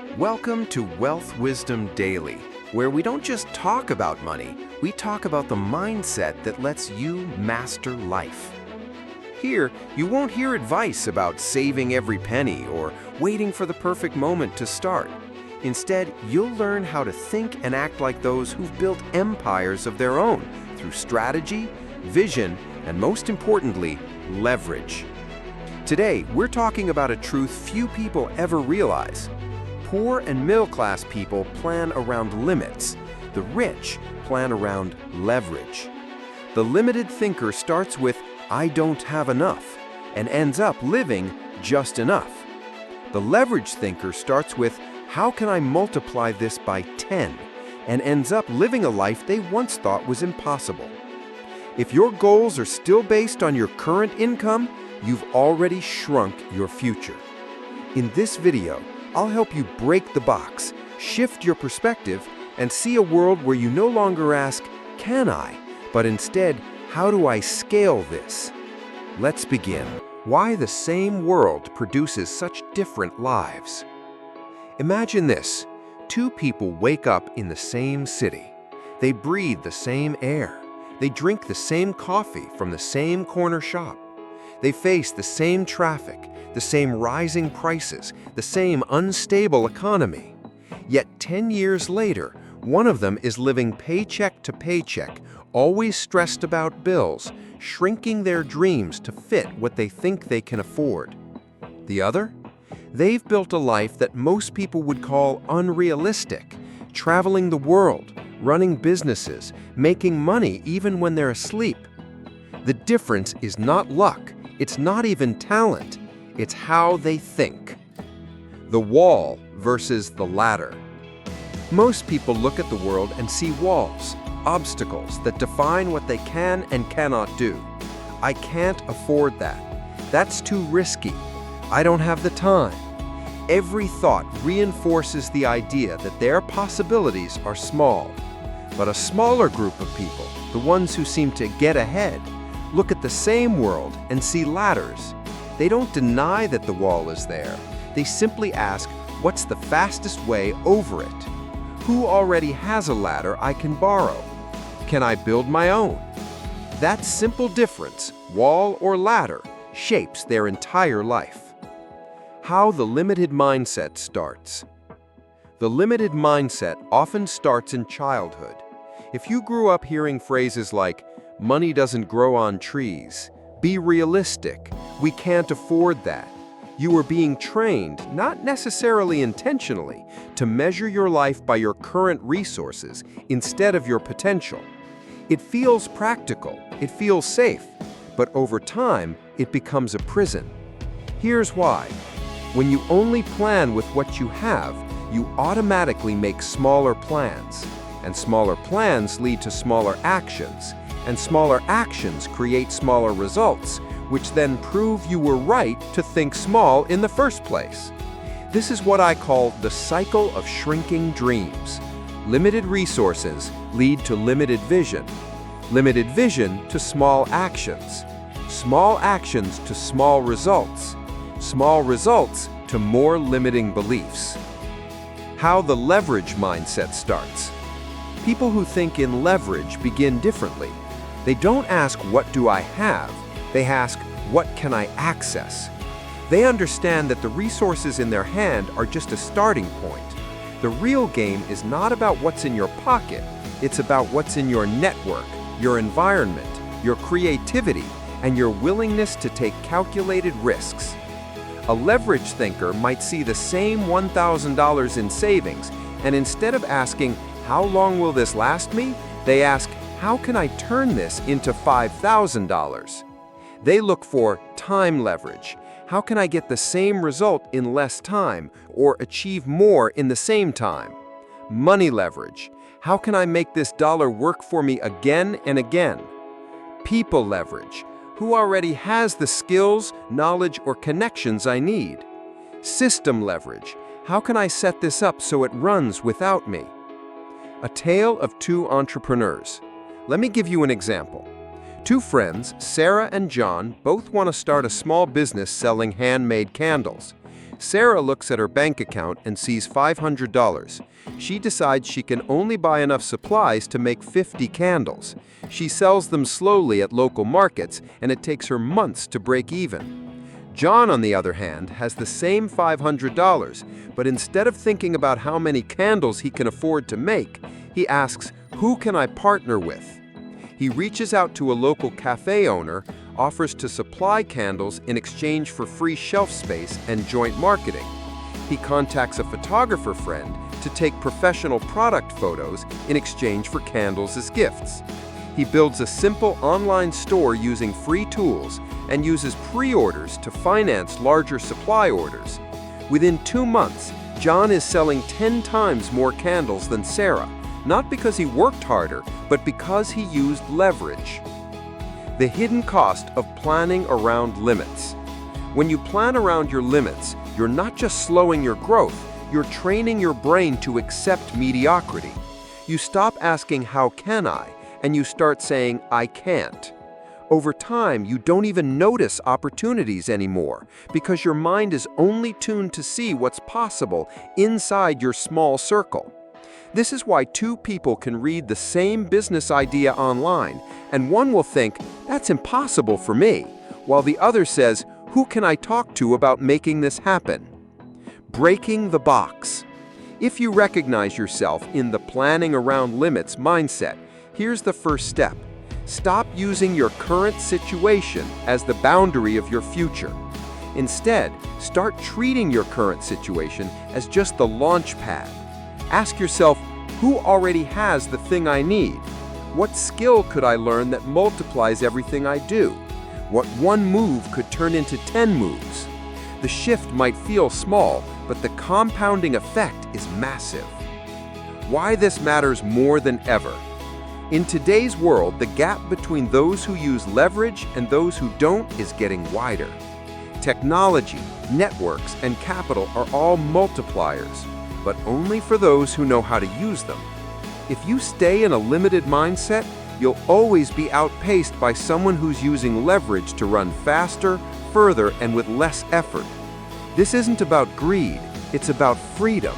Welcome to Wealth Wisdom Daily, where we don't just talk about money, we talk about the mindset that lets you master life. Here, you won't hear advice about saving every penny or waiting for the perfect moment to start. Instead, you'll learn how to think and act like those who've built empires of their own through strategy, vision, and most importantly, leverage. Today, we're talking about a truth few people ever realize. Poor and middle-class people plan around limits. The rich plan around leverage. The limited thinker starts with, "I don't have enough," and ends up living just enough. The leverage thinker starts with, "How can I multiply this by 10?" and ends up living a life they once thought was impossible. If your goals are still based on your current income, you've already shrunk your future. In this video, I'll help you break the box, shift your perspective, and see a world where you no longer ask, "Can I?" but instead, "How do I scale this?" Let's begin. Why the same world produces such different lives. Imagine this. Two people wake up in the same city. They breathe the same air. They drink the same coffee from the same corner shop. They face the same traffic, the same rising prices, the same unstable economy. Yet 10 years later, one of them is living paycheck to paycheck, always stressed about bills, shrinking their dreams to fit what they think they can afford. The other? They've built a life that most people would call unrealistic, traveling the world, running businesses, making money even when they're asleep. The difference is not luck, it's not even talent, it's how they think. The wall versus the ladder. Most people look at the world and see walls, obstacles that define what they can and cannot do. I can't afford that. That's too risky. I don't have the time. Every thought reinforces the idea that their possibilities are small. But a smaller group of people, the ones who seem to get ahead, look at the same world and see ladders. They don't deny that the wall is there. They simply ask, what's the fastest way over it? Who already has a ladder I can borrow? Can I build my own? That simple difference, wall or ladder, shapes their entire life. How the limited mindset starts. The limited mindset often starts in childhood. If you grew up hearing phrases like, "Money doesn't grow on trees," "Be realistic," "We can't afford that," you were being trained, not necessarily intentionally, to measure your life by your current resources instead of your potential. It feels practical, it feels safe, but over time, it becomes a prison. Here's why. When you only plan with what you have, you automatically make smaller plans, and smaller plans lead to smaller actions, and smaller actions create smaller results, which then prove you were right to think small in the first place. This is what I call the cycle of shrinking dreams. Limited resources lead to limited vision to small actions to small results to more limiting beliefs. How the leverage mindset starts. People who think in leverage begin differently. They don't ask, "What do I have?" They ask, "What can I access?" They understand that the resources in their hand are just a starting point. The real game is not about what's in your pocket, it's about what's in your network, your environment, your creativity, and your willingness to take calculated risks. A leverage thinker might see the same $1,000 in savings, and instead of asking, "How long will this last me?" they ask, "How can I turn this into $5,000? They look for time leverage. How can I get the same result in less time or achieve more in the same time? Money leverage. How can I make this dollar work for me again and again? People leverage. Who already has the skills, knowledge, or connections I need? System leverage. How can I set this up so it runs without me? A tale of two entrepreneurs. Let me give you an example. Two friends, Sarah and John, both want to start a small business selling handmade candles. Sarah looks at her bank account and sees $500. She decides she can only buy enough supplies to make 50 candles. She sells them slowly at local markets, and it takes her months to break even. John, on the other hand, has the same $500, but instead of thinking about how many candles he can afford to make, he asks, "Who can I partner with?" He reaches out to a local cafe owner, offers to supply candles in exchange for free shelf space and joint marketing. He contacts a photographer friend to take professional product photos in exchange for candles as gifts. He builds a simple online store using free tools and uses pre-orders to finance larger supply orders. Within 2 months, John is selling 10 times more candles than Sarah, not because he worked harder, but because he used leverage. The hidden cost of planning around limits. When you plan around your limits, you're not just slowing your growth, you're training your brain to accept mediocrity. You stop asking, "How can I?" and you start saying, "I can't." Over time, you don't even notice opportunities anymore because your mind is only tuned to see what's possible inside your small circle. This is why two people can read the same business idea online, and one will think, "That's impossible for me," while the other says, "Who can I talk to about making this happen?" Breaking the box. If you recognize yourself in the planning around limits mindset, here's the first step. Stop using your current situation as the boundary of your future. Instead, start treating your current situation as just the launch pad. Ask yourself, who already has the thing I need? What skill could I learn that multiplies everything I do? What one move could turn into 10 moves? The shift might feel small, but the compounding effect is massive. Why this matters more than ever. In today's world, the gap between those who use leverage and those who don't is getting wider. Technology, networks, and capital are all multipliers, but only for those who know how to use them. If you stay in a limited mindset, you'll always be outpaced by someone who's using leverage to run faster, further, and with less effort. This isn't about greed, it's about freedom.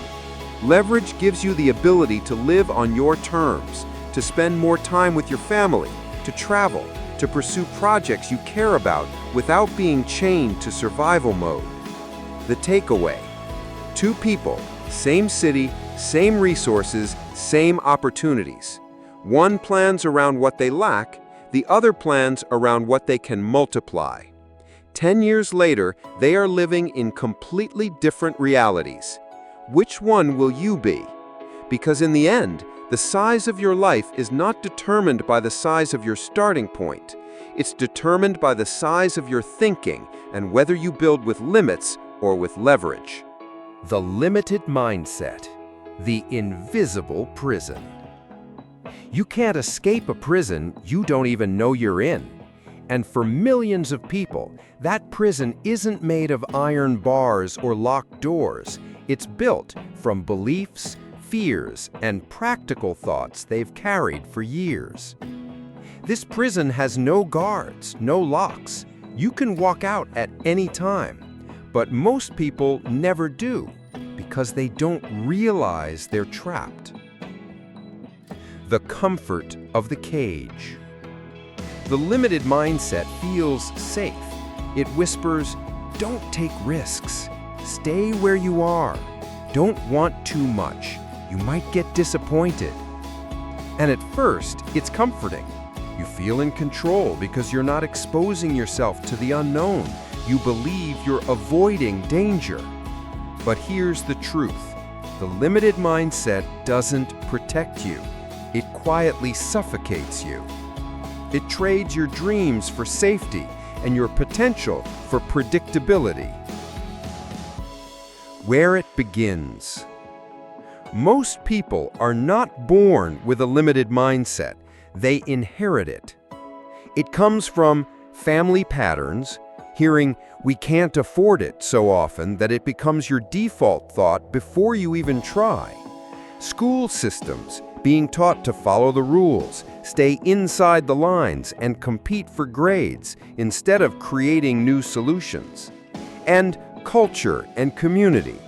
Leverage gives you the ability to live on your terms, to spend more time with your family, to travel, to pursue projects you care about without being chained to survival mode. The takeaway: two people, same city, same resources, same opportunities. One plans around what they lack, the other plans around what they can multiply. 10 years later, they are living in completely different realities. Which one will you be? Because in the end, the size of your life is not determined by the size of your starting point. It's determined by the size of your thinking and whether you build with limits or with leverage. The limited mindset, the invisible prison. You can't escape a prison you don't even know you're in. And for millions of people, that prison isn't made of iron bars or locked doors. It's built from beliefs, fears, and practical thoughts they've carried for years. This prison has no guards, no locks. You can walk out at any time. But most people never do, because they don't realize they're trapped. The comfort of the cage. The limited mindset feels safe. It whispers, "Don't take risks. Stay where you are. Don't want too much. You might get disappointed." And at first, it's comforting. You feel in control because you're not exposing yourself to the unknown. You believe you're avoiding danger. But here's the truth. The limited mindset doesn't protect you. It quietly suffocates you. It trades your dreams for safety and your potential for predictability. Where it begins. Most people are not born with a limited mindset. They inherit it. It comes from family patterns, hearing "we can't afford it" so often that it becomes your default thought before you even try. School systems, being taught to follow the rules, stay inside the lines, and compete for grades instead of creating new solutions. And culture and community.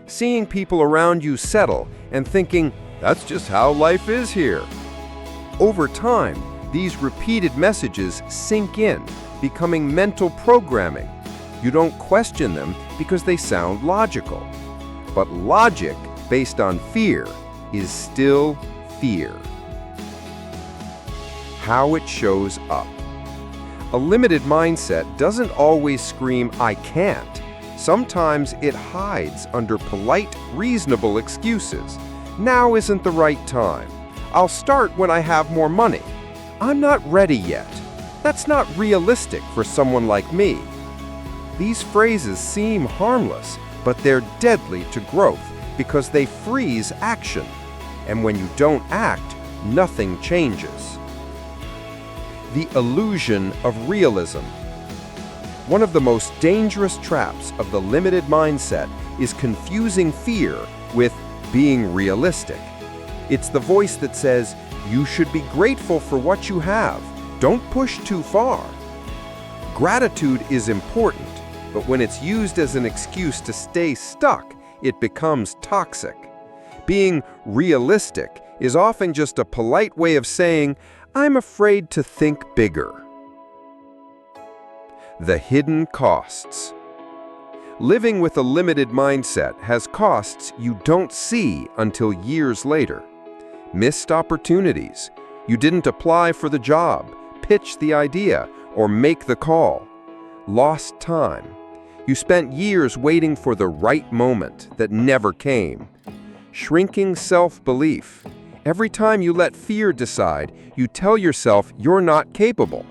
Seeing people around you settle and thinking, that's just how life is here. Over time, these repeated messages sink in, becoming mental programming. You don't question them because they sound logical. But logic based on fear is still fear. How it shows up. A limited mindset doesn't always scream, I can't. Sometimes it hides under polite, reasonable excuses. Now isn't the right time. I'll start when I have more money. I'm not ready yet. That's not realistic for someone like me. These phrases seem harmless, but they're deadly to growth because they freeze action. And when you don't act, nothing changes. The illusion of realism. One of the most dangerous traps of the limited mindset is confusing fear with being realistic. It's the voice that says, you should be grateful for what you have. Don't push too far. Gratitude is important, but when it's used as an excuse to stay stuck, it becomes toxic. Being realistic is often just a polite way of saying, I'm afraid to think bigger. The hidden costs. Living with a limited mindset has costs you don't see until years later. Missed opportunities. You didn't apply for the job, pitch the idea, or make the call. Lost time. You spent years waiting for the right moment that never came. Shrinking self-belief. Every time you let fear decide, you tell yourself you're not capable.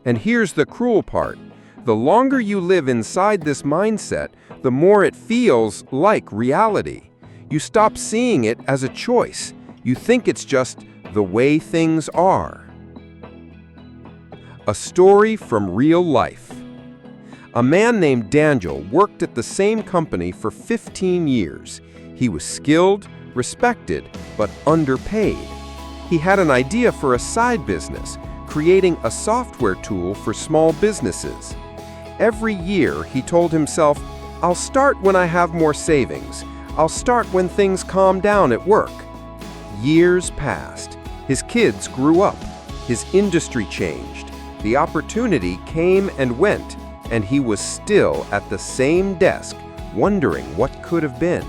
And here's the cruel part. The longer you live inside this mindset, the more it feels like reality. You stop seeing it as a choice. You think it's just the way things are. A story from real life. A man named Daniel worked at the same company for 15 years. He was skilled, respected, but underpaid. He had an idea for a side business, creating a software tool for small businesses. Every year, he told himself, I'll start when I have more savings. I'll start when things calm down at work. Years passed. His kids grew up. His industry changed. The opportunity came and went, and he was still at the same desk, wondering what could have been.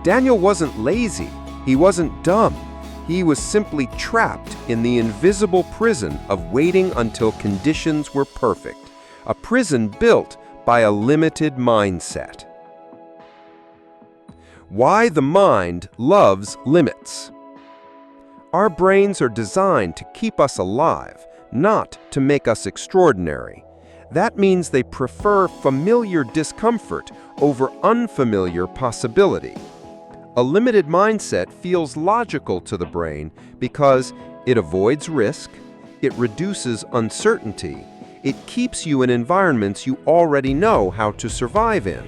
Daniel wasn't lazy. He wasn't dumb. He was simply trapped in the invisible prison of waiting until conditions were perfect. A prison built by a limited mindset. Why the mind loves limits. Our brains are designed to keep us alive, not to make us extraordinary. That means they prefer familiar discomfort over unfamiliar possibility. A limited mindset feels logical to the brain because it avoids risk, it reduces uncertainty, it keeps you in environments you already know how to survive in.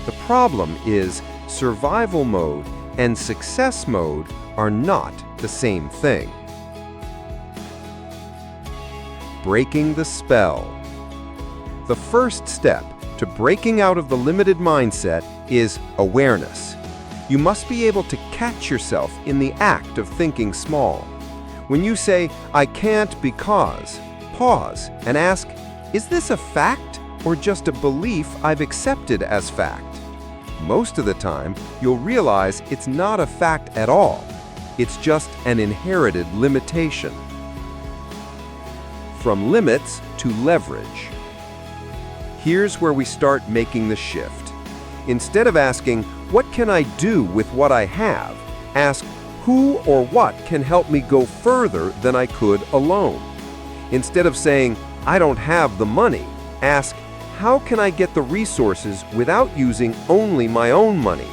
The problem is survival mode and success mode are not the same thing. Breaking the spell. The first step to breaking out of the limited mindset is awareness. You must be able to catch yourself in the act of thinking small. When you say, I can't because, pause and ask, is this a fact or just a belief I've accepted as fact? Most of the time, you'll realize it's not a fact at all. It's just an inherited limitation. From limits to leverage. Here's where we start making the shift. Instead of asking, what can I do with what I have? Ask, who or what can help me go further than I could alone? Instead of saying, I don't have the money, ask, how can I get the resources without using only my own money?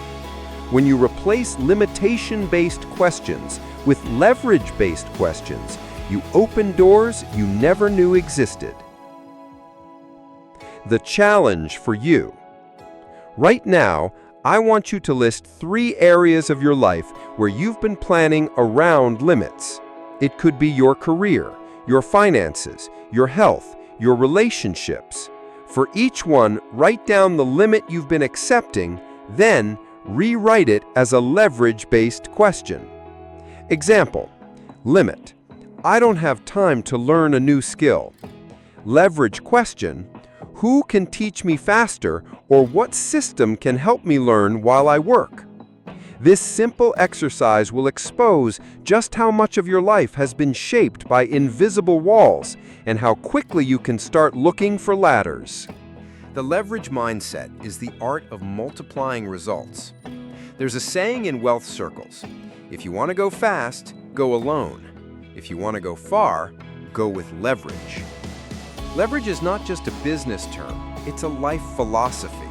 When you replace limitation-based questions with leverage-based questions, you open doors you never knew existed. The challenge for you. Right now, I want you to list 3 areas of your life where you've been planning around limits. It could be your career, your finances, your health, your relationships. For each one, write down the limit you've been accepting, then rewrite it as a leverage-based question. Example: limit: I don't have time to learn a new skill. Leverage question: who can teach me faster, or what system can help me learn while I work? This simple exercise will expose just how much of your life has been shaped by invisible walls and how quickly you can start looking for ladders. The leverage mindset is the art of multiplying results. There's a saying in wealth circles: if you want to go fast, go alone. If you want to go far, go with leverage. Leverage is not just a business term, it's a life philosophy.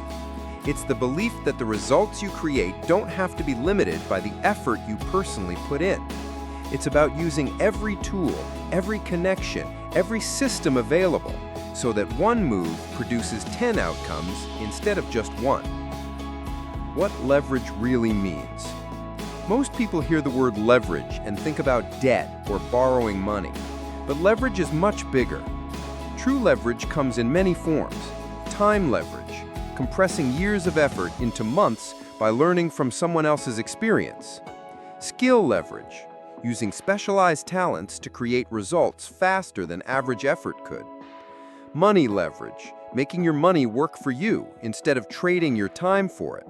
It's the belief that the results you create don't have to be limited by the effort you personally put in. It's about using every tool, every connection, every system available, so that one move produces 10 outcomes instead of just one. What leverage really means. Most people hear the word leverage and think about debt or borrowing money, but leverage is much bigger. True leverage comes in many forms. Time leverage, compressing years of effort into months by learning from someone else's experience. Skill leverage, using specialized talents to create results faster than average effort could. Money leverage, making your money work for you instead of trading your time for it.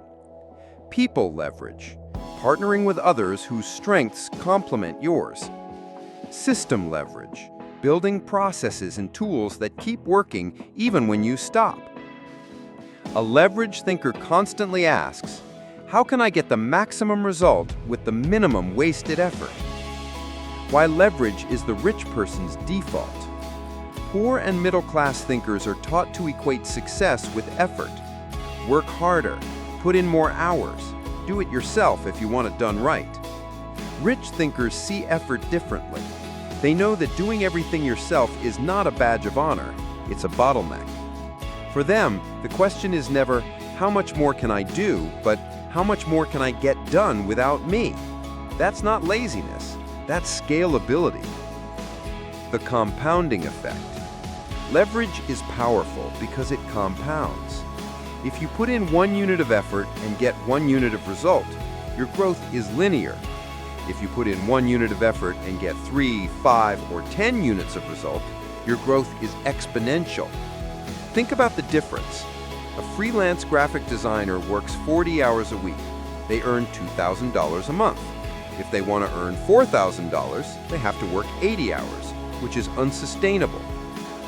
People leverage, partnering with others whose strengths complement yours. System leverage, building processes and tools that keep working even when you stop. A leverage thinker constantly asks, how can I get the maximum result with the minimum wasted effort? Why leverage is the rich person's default. Poor and middle-class thinkers are taught to equate success with effort. Work harder, put in more hours, do it yourself if you want it done right. Rich thinkers see effort differently. They know that doing everything yourself is not a badge of honor, it's a bottleneck. For them, the question is never, how much more can I do, but how much more can I get done without me? That's not laziness, that's scalability. The compounding effect. Leverage is powerful because it compounds. If you put in 1 unit of effort and get 1 unit of result, your growth is linear. If you put in 1 unit of effort and get 3, 5, or 10 units of result, your growth is exponential. Think about the difference. A freelance graphic designer works 40 hours a week. They earn $2,000 a month. If they want to earn $4,000, they have to work 80 hours, which is unsustainable.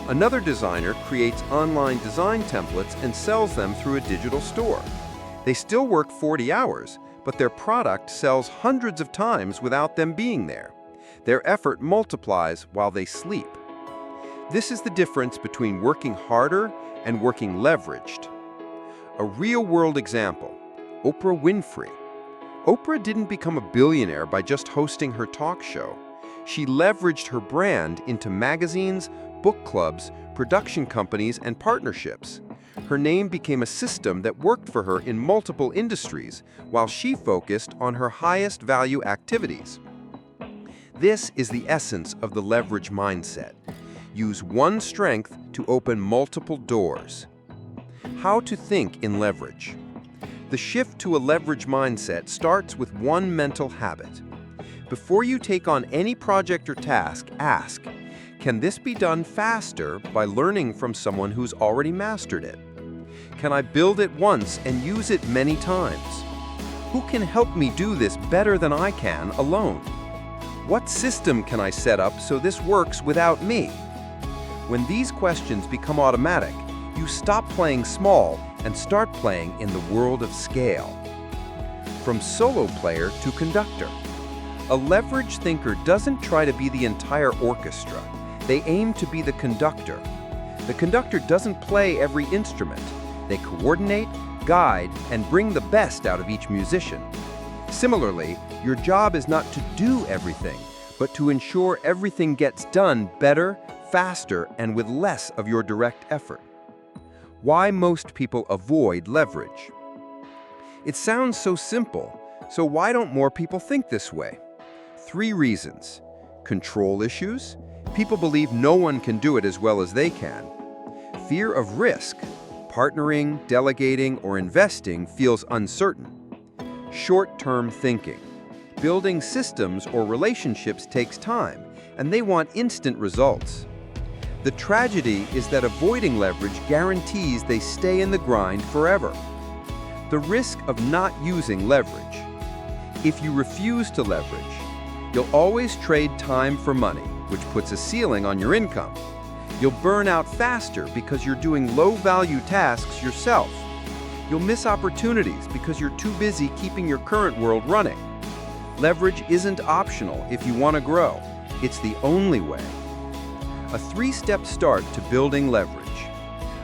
Another designer creates online design templates and sells them through a digital store. They still work 40 hours, but their product sells hundreds of times without them being there. Their effort multiplies while they sleep. This is the difference between working harder and working leveraged. A real-world example, Oprah Winfrey. Oprah didn't become a billionaire by just hosting her talk show. She leveraged her brand into magazines, book clubs, production companies, and partnerships. Her name became a system that worked for her in multiple industries, while she focused on her highest value activities. This is the essence of the leverage mindset. Use one strength to open multiple doors. How to think in leverage. The shift to a leverage mindset starts with one mental habit. Before you take on any project or task, ask, can this be done faster by learning from someone who's already mastered it? Can I build it once and use it many times? Who can help me do this better than I can alone? What system can I set up so this works without me? When these questions become automatic, you stop playing small and start playing in the world of scale. From solo player to conductor. A leverage thinker doesn't try to be the entire orchestra. They aim to be the conductor. The conductor doesn't play every instrument. They coordinate, guide, and bring the best out of each musician. Similarly, your job is not to do everything, but to ensure everything gets done better, faster, and with less of your direct effort. Why most people avoid leverage. It sounds so simple, so why don't more people think this way? 3 reasons. Control issues. People believe no one can do it as well as they can. Fear of risk. Partnering, delegating, or investing feels uncertain. Short-term thinking. Building systems or relationships takes time, and they want instant results. The tragedy is that avoiding leverage guarantees they stay in the grind forever. The risk of not using leverage. If you refuse to leverage, you'll always trade time for money, which puts a ceiling on your income. You'll burn out faster because you're doing low-value tasks yourself. You'll miss opportunities because you're too busy keeping your current world running. Leverage isn't optional if you want to grow. It's the only way. A 3-step start to building leverage.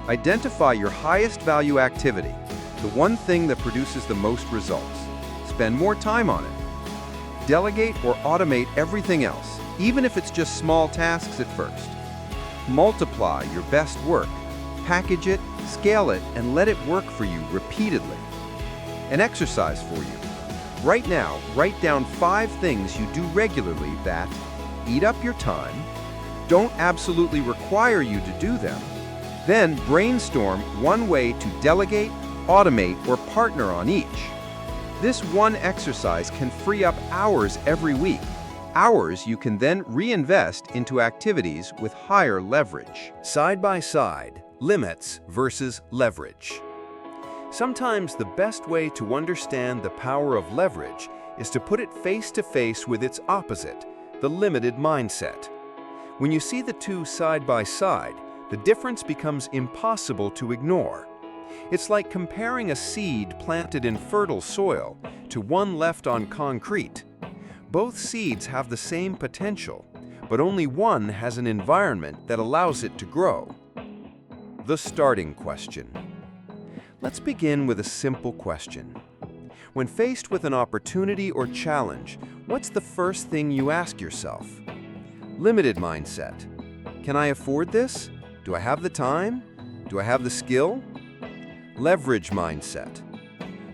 Identify your highest value activity, the one thing that produces the most results. Spend more time on it. Delegate or automate everything else, even if it's just small tasks at first. Multiply your best work. Package it, scale it, and let it work for you repeatedly. An exercise for you. Right now, write down 5 things you do regularly that eat up your time, don't absolutely require you to do them, then brainstorm one way to delegate, automate, or partner on each. This one exercise can free up hours every week, hours you can then reinvest into activities with higher leverage. Side by side, limits versus leverage. Sometimes the best way to understand the power of leverage is to put it face to face with its opposite, the limited mindset. When you see the two side by side, the difference becomes impossible to ignore. It's like comparing a seed planted in fertile soil to one left on concrete. Both seeds have the same potential, but only one has an environment that allows it to grow. The starting question. Let's begin with a simple question. When faced with an opportunity or challenge, what's the first thing you ask yourself? Limited mindset. Can I afford this? Do I have the time? Do I have the skill? Leverage mindset.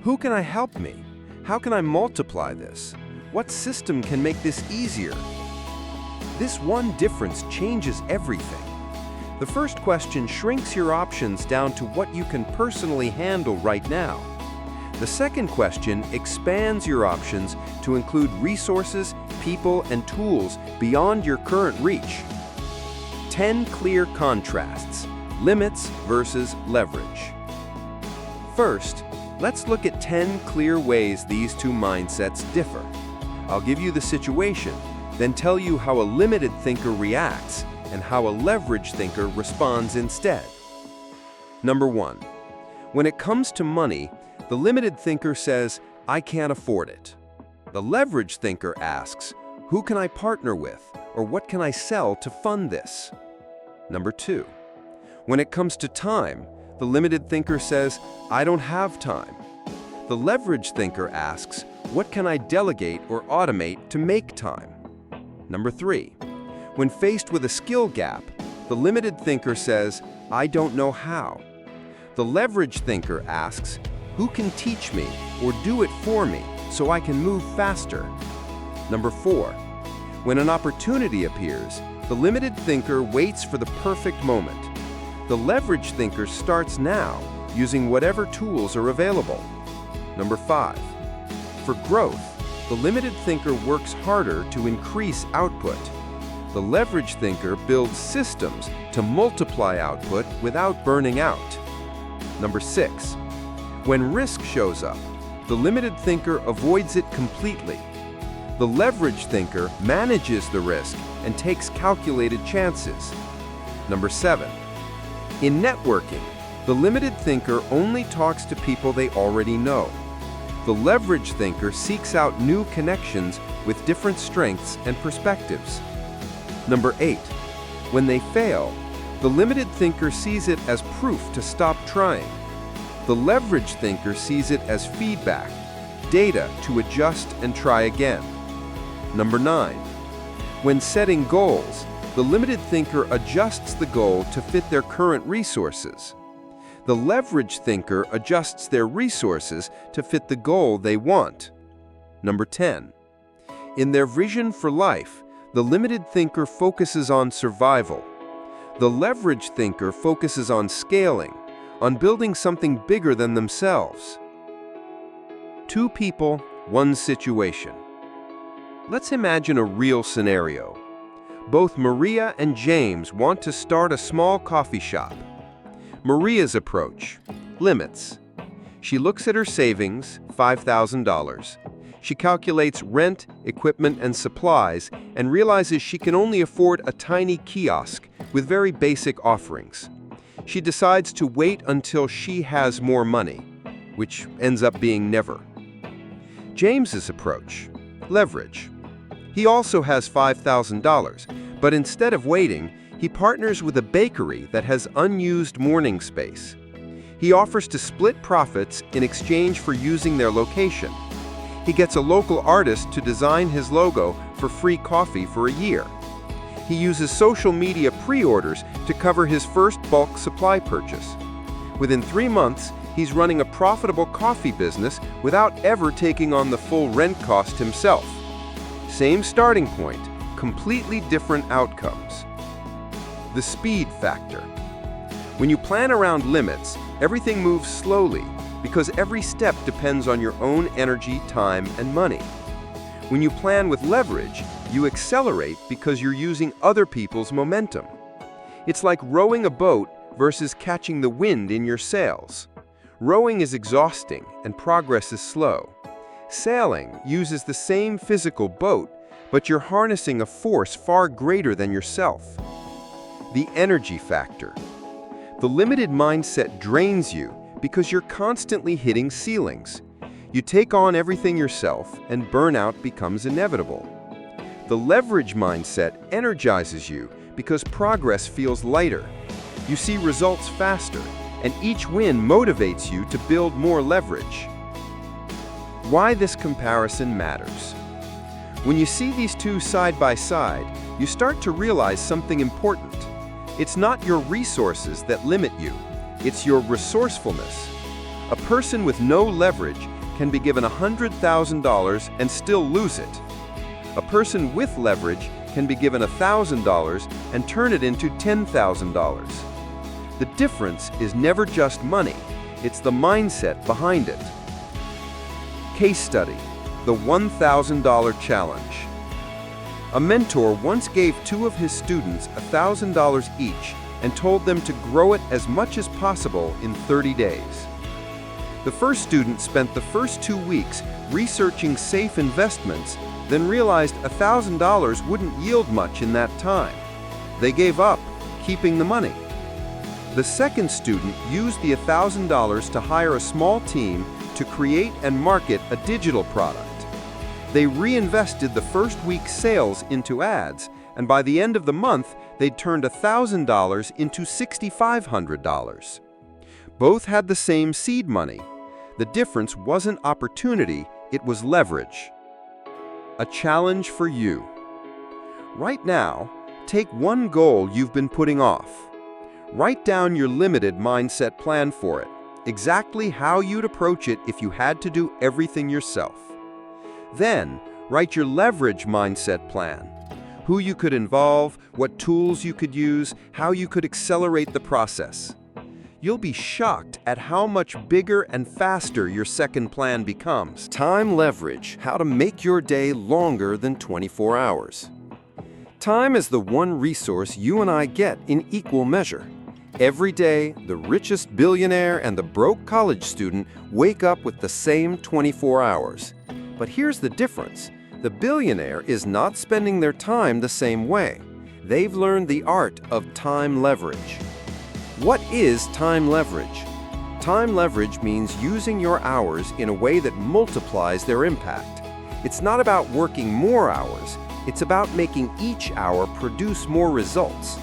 Who can I help me? How can I multiply this? What system can make this easier? This one difference changes everything. The first question shrinks your options down to what you can personally handle right now. The second question expands your options to include resources, people, and tools beyond your current reach. 10 clear contrasts, limits versus leverage. First, let's look at 10 clear ways these two mindsets differ. I'll give you the situation, then tell you how a limited thinker reacts and how a leverage thinker responds instead. Number 1. When it comes to money, the limited thinker says, I can't afford it. The leverage thinker asks, who can I partner with, or what can I sell to fund this? Number 2. When it comes to time, the limited thinker says, I don't have time. The leverage thinker asks, what can I delegate or automate to make time? Number 3. When faced with a skill gap, the limited thinker says, I don't know how. The leverage thinker asks, who can teach me or do it for me so I can move faster? Number 4. When an opportunity appears, the limited thinker waits for the perfect moment. The leverage thinker starts now, using whatever tools are available. Number 5. For growth, the limited thinker works harder to increase output. The leverage thinker builds systems to multiply output without burning out. Number 6. When risk shows up, the limited thinker avoids it completely. The leverage thinker manages the risk and takes calculated chances. Number 7. In networking, the limited thinker only talks to people they already know. The leverage thinker seeks out new connections with different strengths and perspectives. Number 8. When they fail, the limited thinker sees it as proof to stop trying. The leverage thinker sees it as feedback, data to adjust and try again. Number 9. When setting goals, the limited thinker adjusts the goal to fit their current resources. The leverage thinker adjusts their resources to fit the goal they want. Number 10. In their vision for life, the limited thinker focuses on survival. The leverage thinker focuses on scaling, on building something bigger than themselves. Two people, one situation. Let's imagine a real scenario. Both Maria and James want to start a small coffee shop. Maria's approach: limits. She looks at her savings, $5,000. She calculates rent, equipment, and supplies, and realizes she can only afford a tiny kiosk with very basic offerings. She decides to wait until she has more money, which ends up being never. James's approach: leverage. He also has $5,000, but instead of waiting, he partners with a bakery that has unused morning space. He offers to split profits in exchange for using their location. He gets a local artist to design his logo for free coffee for a year. He uses social media pre-orders to cover his first bulk supply purchase. Within 3 months, he's running a profitable coffee business without ever taking on the full rent cost himself. Same starting point, completely different outcomes. The speed factor. When you plan around limits, everything moves slowly because every step depends on your own energy, time, and money. When you plan with leverage, you accelerate because you're using other people's momentum. It's like rowing a boat versus catching the wind in your sails. Rowing is exhausting and progress is slow. Sailing uses the same physical boat, but you're harnessing a force far greater than yourself. The energy factor. The limited mindset drains you because you're constantly hitting ceilings. You take on everything yourself, and burnout becomes inevitable. The leverage mindset energizes you because progress feels lighter. You see results faster, and each win motivates you to build more leverage. Why this comparison matters. When you see these two side by side, you start to realize something important. It's not your resources that limit you, it's your resourcefulness. A person with no leverage can be given $100,000 and still lose it. A person with leverage can be given $1,000 and turn it into $10,000. The difference is never just money, it's the mindset behind it. Case study: the $1,000 challenge. A mentor once gave 2 of his students $1,000 each and told them to grow it as much as possible in 30 days. The first student spent the first 2 weeks researching safe investments, then realized $1,000 wouldn't yield much in that time. They gave up, keeping the money. The second student used the $1,000 to hire a small team to create and market a digital product. They reinvested the first week's sales into ads, and by the end of the month, they'd turned $1,000 into $6,500. Both had the same seed money. The difference wasn't opportunity, it was leverage. A challenge for you. Right now, take one goal you've been putting off. Write down your limited mindset plan for it, exactly how you'd approach it if you had to do everything yourself. Then, write your leverage mindset plan. Who you could involve, what tools you could use, how you could accelerate the process. You'll be shocked at how much bigger and faster your second plan becomes. Time leverage, how to make your day longer than 24 hours. Time is the one resource you and I get in equal measure. Every day, the richest billionaire and the broke college student wake up with the same 24 hours. But here's the difference. The billionaire is not spending their time the same way. They've learned the art of time leverage. What is time leverage? Time leverage means using your hours in a way that multiplies their impact. It's not about working more hours, it's about making each hour produce more results.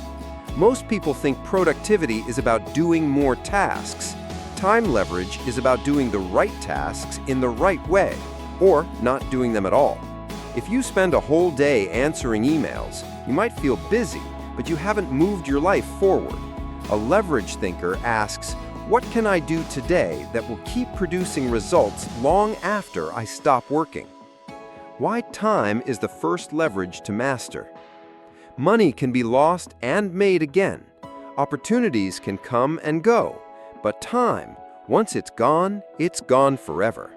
Most people think productivity is about doing more tasks. Time leverage is about doing the right tasks in the right way, or not doing them at all. If you spend a whole day answering emails, you might feel busy, but you haven't moved your life forward. A leverage thinker asks, what can I do today that will keep producing results long after I stop working? Why time is the first leverage to master. Money can be lost and made again, Opportunities can come and go, but time, once it's gone forever.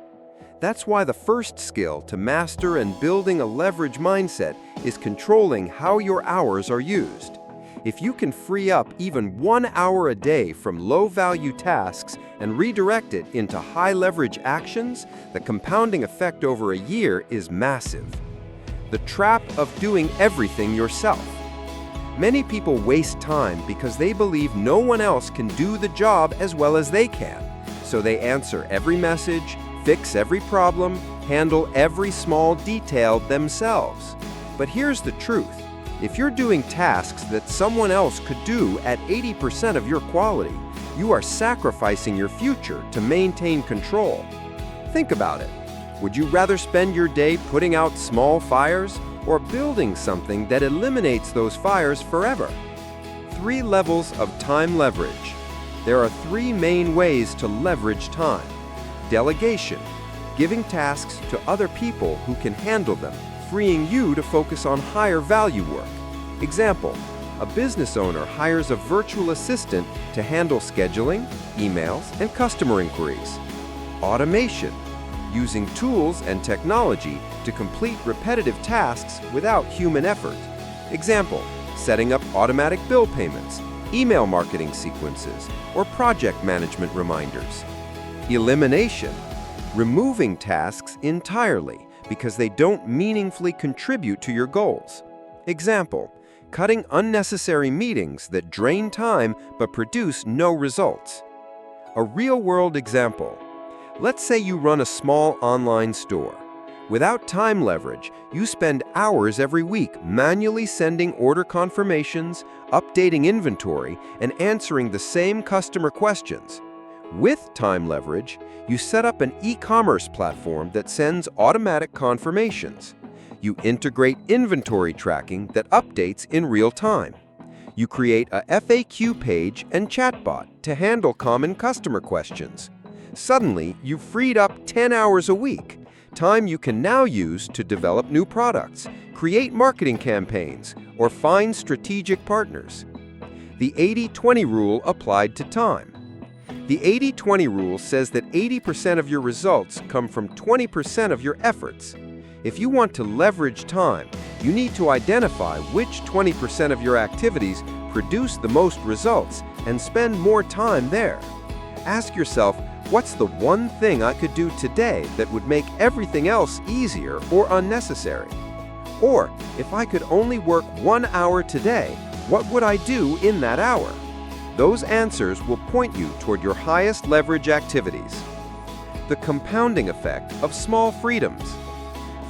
That's why the first skill to master and building a leverage mindset is controlling how your hours are used. If you can free up even 1 hour a day from low-value tasks and redirect it into high-leverage actions, the compounding effect over a year is massive. The trap of doing everything yourself. Many people waste time because they believe no one else can do the job as well as they can. So they answer every message, fix every problem, handle every small detail themselves. But here's the truth. If you're doing tasks that someone else could do at 80% of your quality, you are sacrificing your future to maintain control. Think about it. Would you rather spend your day putting out small fires or building something that eliminates those fires forever? 3 levels of time leverage. There are 3 main ways to leverage time. Delegation, giving tasks to other people who can handle them, freeing you to focus on higher value work. Example, a business owner hires a virtual assistant to handle scheduling, emails, and customer inquiries. Automation, using tools and technology to complete repetitive tasks without human effort. Example, setting up automatic bill payments, email marketing sequences, or project management reminders. Elimination, removing tasks entirely because they don't meaningfully contribute to your goals. Example, cutting unnecessary meetings that drain time but produce no results. A real-world example. Let's say you run a small online store. Without time leverage, you spend hours every week manually sending order confirmations, updating inventory, and answering the same customer questions. With time leverage, you set up an e-commerce platform that sends automatic confirmations. You integrate inventory tracking that updates in real time. You create a FAQ page and chatbot to handle common customer questions. Suddenly, you've freed up 10 hours a week, time you can now use to develop new products, create marketing campaigns, or find strategic partners. The 80-20 rule applied to time. The 80-20 rule says that 80% of your results come from 20% of your efforts. If you want to leverage time, you need to identify which 20% of your activities produce the most results and spend more time there. Ask yourself, what's the one thing I could do today that would make everything else easier or unnecessary? Or, if I could only work 1 hour today, what would I do in that hour? Those answers will point you toward your highest leverage activities. The compounding effect of small freedoms.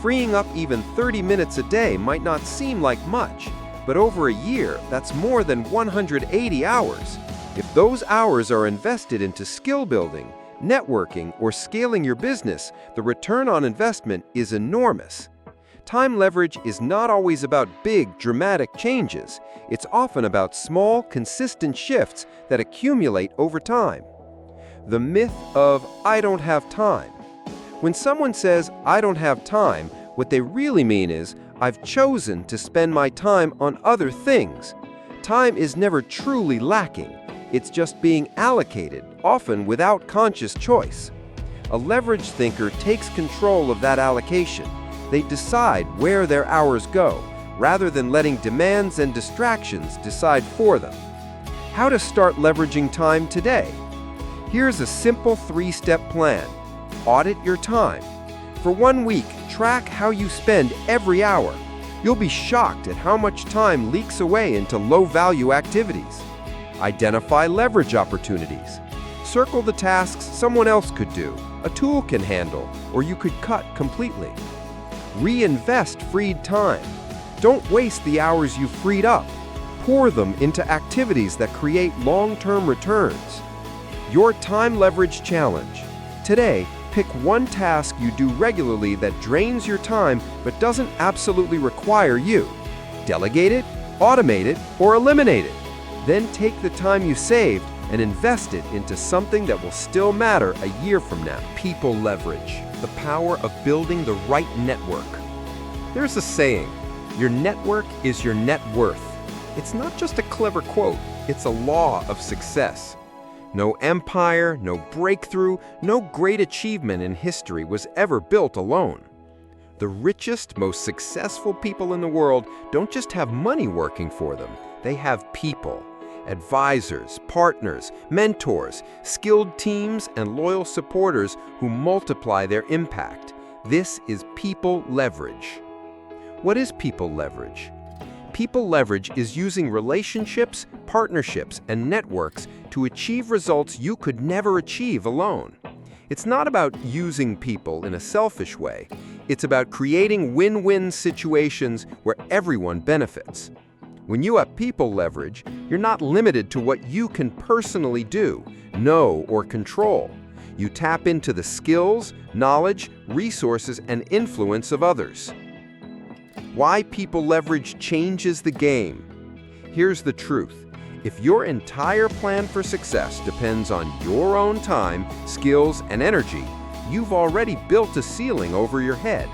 Freeing up even 30 minutes a day might not seem like much, but over a year, that's more than 180 hours. If those hours are invested into skill building, networking, or scaling your business, the return on investment is enormous. Time leverage is not always about big, dramatic changes. It's often about small, consistent shifts that accumulate over time. The myth of "I don't have time." When someone says, "I don't have time," what they really mean is, "I've chosen to spend my time on other things." Time is never truly lacking. It's just being allocated, often without conscious choice. A leveraged thinker takes control of that allocation. They decide where their hours go, rather than letting demands and distractions decide for them. How to start leveraging time today? Here's a simple 3-step plan. Audit your time. For 1 week, track how you spend every hour. You'll be shocked at how much time leaks away into low-value activities. Identify leverage opportunities. Circle the tasks someone else could do, a tool can handle, or you could cut completely. Reinvest freed time. Don't waste the hours you've freed up. Pour them into activities that create long-term returns. Your time leverage challenge. Today, pick one task you do regularly that drains your time but doesn't absolutely require you. Delegate it, automate it, or eliminate it. Then take the time you saved and invest it into something that will still matter a year from now. People leverage. The power of building the right network. There's a saying, your network is your net worth. It's not just a clever quote, It's a law of success. No empire, no breakthrough, no great achievement in history was ever built alone. The richest, most successful people in the world don't just have money working for them, they have people. Advisors, partners, mentors, skilled teams, and loyal supporters who multiply their impact. This is people leverage. What is people leverage? People leverage is using relationships, partnerships, and networks to achieve results you could never achieve alone. It's not about using people in a selfish way. It's about creating win-win situations where everyone benefits. When you have people leverage, you're not limited to what you can personally do, know, or control. You tap into the skills, knowledge, resources, and influence of others. Why people leverage changes the game. Here's the truth. If your entire plan for success depends on your own time, skills, and energy, you've already built a ceiling over your head.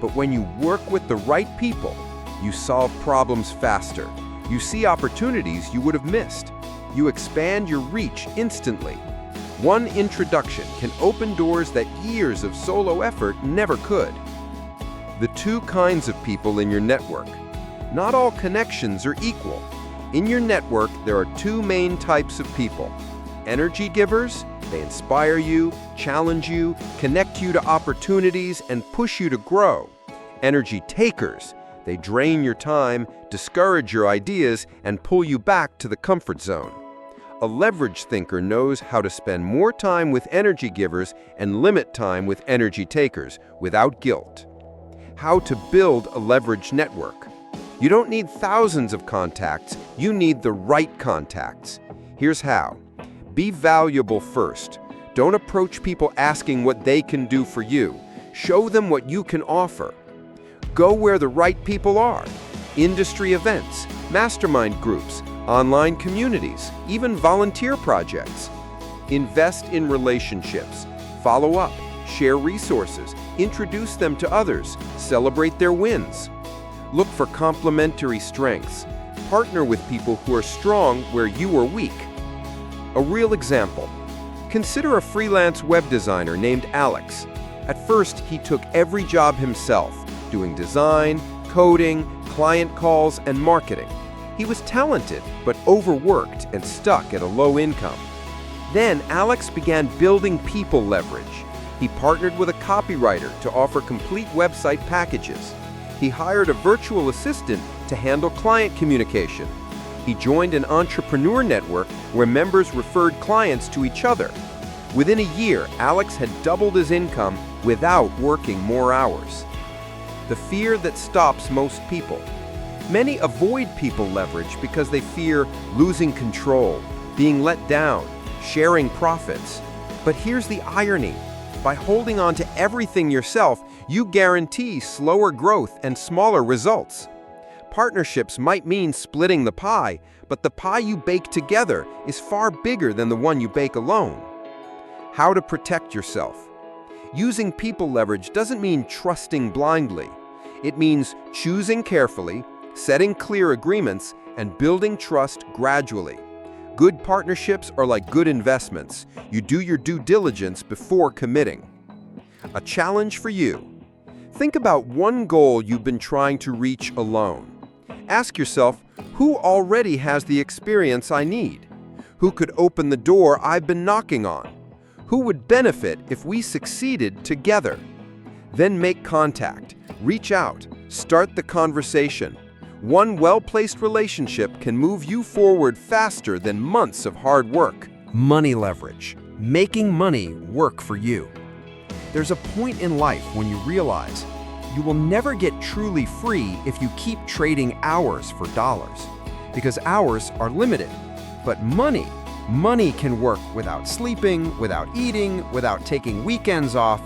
But when you work with the right people, you solve problems faster. You see opportunities you would have missed. You expand your reach instantly. One introduction can open doors that years of solo effort never could. The two kinds of people in your network. Not all connections are equal. In your network, there are two main types of people. Energy givers, they inspire you, challenge you, connect you to opportunities, and push you to grow. Energy takers, they drain your time, discourage your ideas, and pull you back to the comfort zone. A leverage thinker knows how to spend more time with energy givers and limit time with energy takers without guilt. How to build a leverage network. You don't need thousands of contacts, you need the right contacts. Here's how. Be valuable first. Don't approach people asking what they can do for you. Show them what you can offer. Go where the right people are. Industry events, mastermind groups, online communities, even volunteer projects. Invest in relationships. Follow up, share resources, introduce them to others, celebrate their wins. Look for complementary strengths. Partner with people who are strong where you are weak. A real example. Consider a freelance web designer named Alex. At first, he took every job himself, doing design, coding, client calls, and marketing. He was talented, but overworked and stuck at a low income. Then Alex began building people leverage. He partnered with a copywriter to offer complete website packages. He hired a virtual assistant to handle client communication. He joined an entrepreneur network where members referred clients to each other. Within a year, Alex had doubled his income without working more hours. The fear that stops most people. Many avoid people leverage because they fear losing control, being let down, sharing profits. But here's the irony. By holding on to everything yourself, you guarantee slower growth and smaller results. Partnerships might mean splitting the pie, but the pie you bake together is far bigger than the one you bake alone. How to protect yourself. Using people leverage doesn't mean trusting blindly. It means choosing carefully, setting clear agreements, and building trust gradually. Good partnerships are like good investments. You do your due diligence before committing. A challenge for you. Think about one goal you've been trying to reach alone. Ask yourself, who already has the experience I need? Who could open the door I've been knocking on? Who would benefit if we succeeded together? Then make contact, reach out, start the conversation. One well-placed relationship can move you forward faster than months of hard work. Money leverage. Making money work for you. There's a point in life when you realize you will never get truly free if you keep trading hours for dollars, because hours are limited. But money can work without sleeping, without eating, without taking weekends off.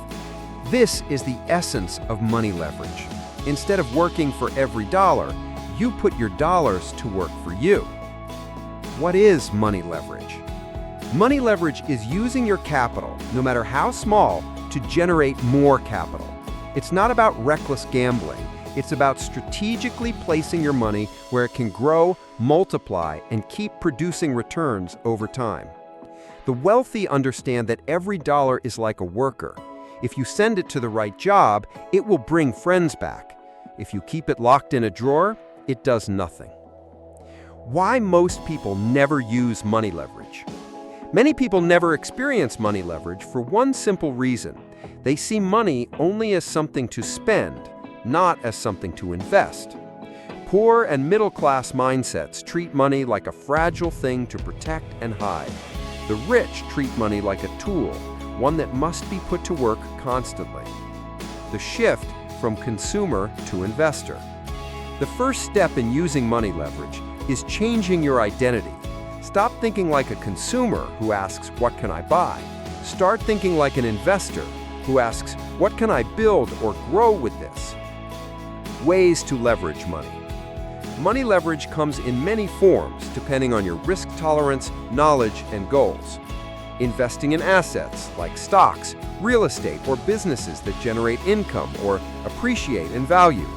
This is the essence of money leverage. Instead of working for every dollar, you put your dollars to work for you. What is money leverage? Money leverage is using your capital, no matter how small, to generate more capital. It's not about reckless gambling. It's about strategically placing your money where it can grow, multiply, and keep producing returns over time. The wealthy understand that every dollar is like a worker. If you send it to the right job, it will bring friends back. If you keep it locked in a drawer, it does nothing. Why most people never use money leverage? Many people never experience money leverage for one simple reason. They see money only as something to spend, not as something to invest. Poor and middle-class mindsets treat money like a fragile thing to protect and hide. The rich treat money like a tool, one that must be put to work constantly. The shift from consumer to investor. The first step in using money leverage is changing your identity. Stop thinking like a consumer who asks, "What can I buy?" Start thinking like an investor who asks, "What can I build or grow with this?" Ways to leverage money. Money leverage comes in many forms depending on your risk tolerance, knowledge, and goals. Investing in assets like stocks, real estate, or businesses that generate income or appreciate in value.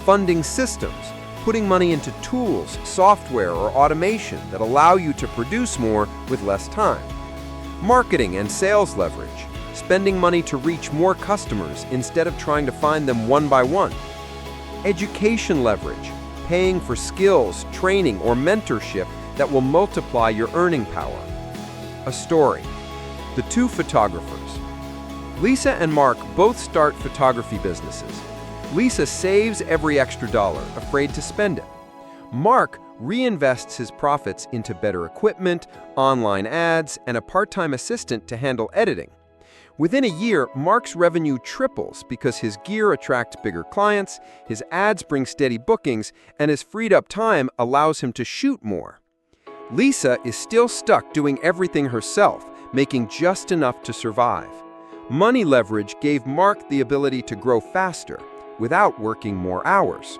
Funding systems, putting money into tools, software, or automation that allow you to produce more with less time. Marketing and sales leverage, spending money to reach more customers instead of trying to find them one by one. Education leverage, paying for skills, training, or mentorship that will multiply your earning power. A story. The two photographers. Lisa and Mark both start photography businesses. Lisa saves every extra dollar, afraid to spend it. Mark reinvests his profits into better equipment, online ads, and a part-time assistant to handle editing. Within a year, Mark's revenue triples because his gear attracts bigger clients, his ads bring steady bookings, and his freed-up time allows him to shoot more. Lisa is still stuck doing everything herself, making just enough to survive. Money leverage gave Mark the ability to grow faster, without working more hours.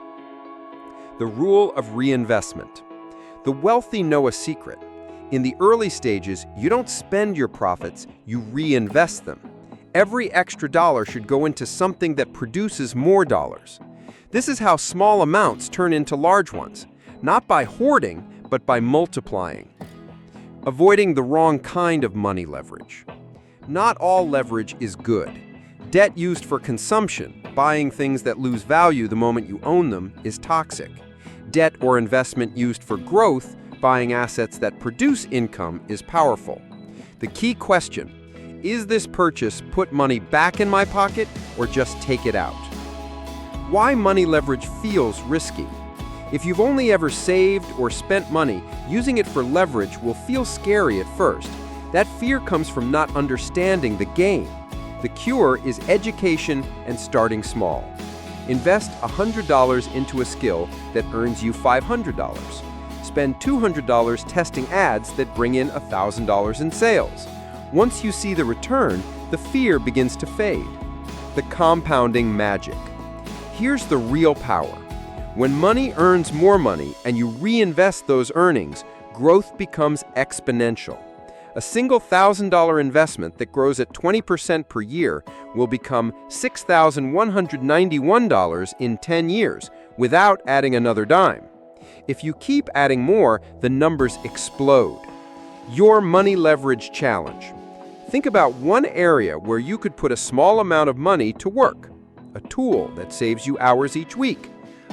The rule of reinvestment. The wealthy know a secret. In the early stages, you don't spend your profits, you reinvest them. Every extra dollar should go into something that produces more dollars. This is how small amounts turn into large ones, not by hoarding, but by multiplying. Avoiding the wrong kind of money leverage. Not all leverage is good. Debt used for consumption, buying things that lose value the moment you own them, is toxic. Debt or investment used for growth, buying assets that produce income, is powerful. The key question: is this purchase put money back in my pocket or just take it out? Why money leverage feels risky? If you've only ever saved or spent money, using it for leverage will feel scary at first. That fear comes from not understanding the game. The cure is education and starting small. Invest $100 into a skill that earns you $500. Spend $200 testing ads that bring in $1,000 in sales. Once you see the return, the fear begins to fade. The compounding magic. Here's the real power. When money earns more money and you reinvest those earnings, growth becomes exponential. A single $1,000 investment that grows at 20% per year will become $6,191 in 10 years without adding another dime. If you keep adding more, the numbers explode. Your money leverage challenge. Think about one area where you could put a small amount of money to work. A tool that saves you hours each week.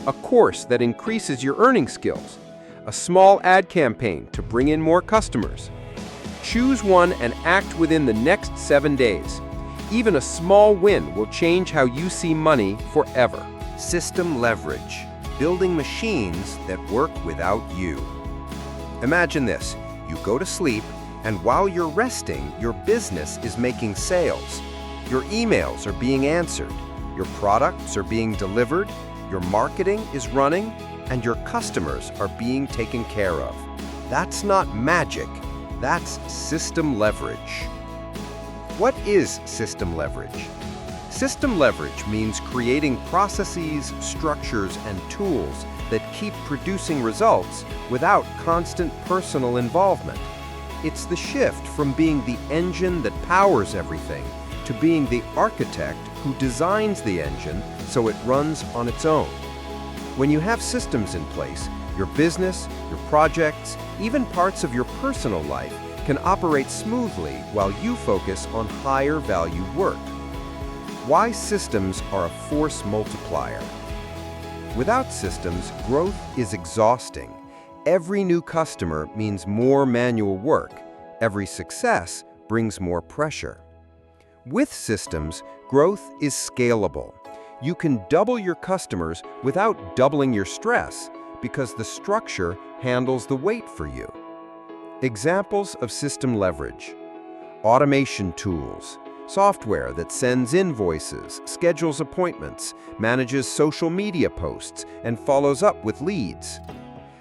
A course that increases your earning skills. A small ad campaign to bring in more customers. Choose one and act within the next 7 days. Even a small win will change how you see money forever. System leverage. Building machines that work without you. Imagine this. You go to sleep, and while you're resting, your business is making sales. Your emails are being answered. Your products are being delivered. Your marketing is running, and your customers are being taken care of. That's not magic. That's system leverage. What is system leverage? System leverage means creating processes, structures, and tools that keep producing results without constant personal involvement. It's the shift from being the engine that powers everything to being the architect who designs the engine so it runs on its own. When you have systems in place, your business, your projects, even parts of your personal life can operate smoothly while you focus on higher value work. Why systems are a force multiplier. Without systems, growth is exhausting. Every new customer means more manual work. Every success brings more pressure. With systems, growth is scalable. You can double your customers without doubling your stress because the structure handles the weight for you. Examples of system leverage. Automation tools. Software that sends invoices, schedules appointments, manages social media posts, and follows up with leads.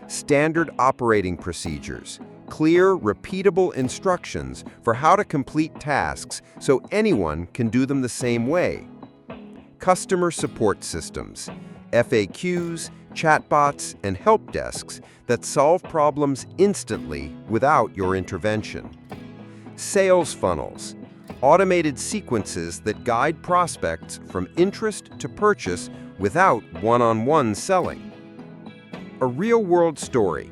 Standard operating procedures. Clear, repeatable instructions for how to complete tasks so anyone can do them the same way. Customer support systems. FAQs, chatbots, and help desks that solve problems instantly without your intervention. Sales funnels. Automated sequences that guide prospects from interest to purchase without one-on-one selling. A real-world story.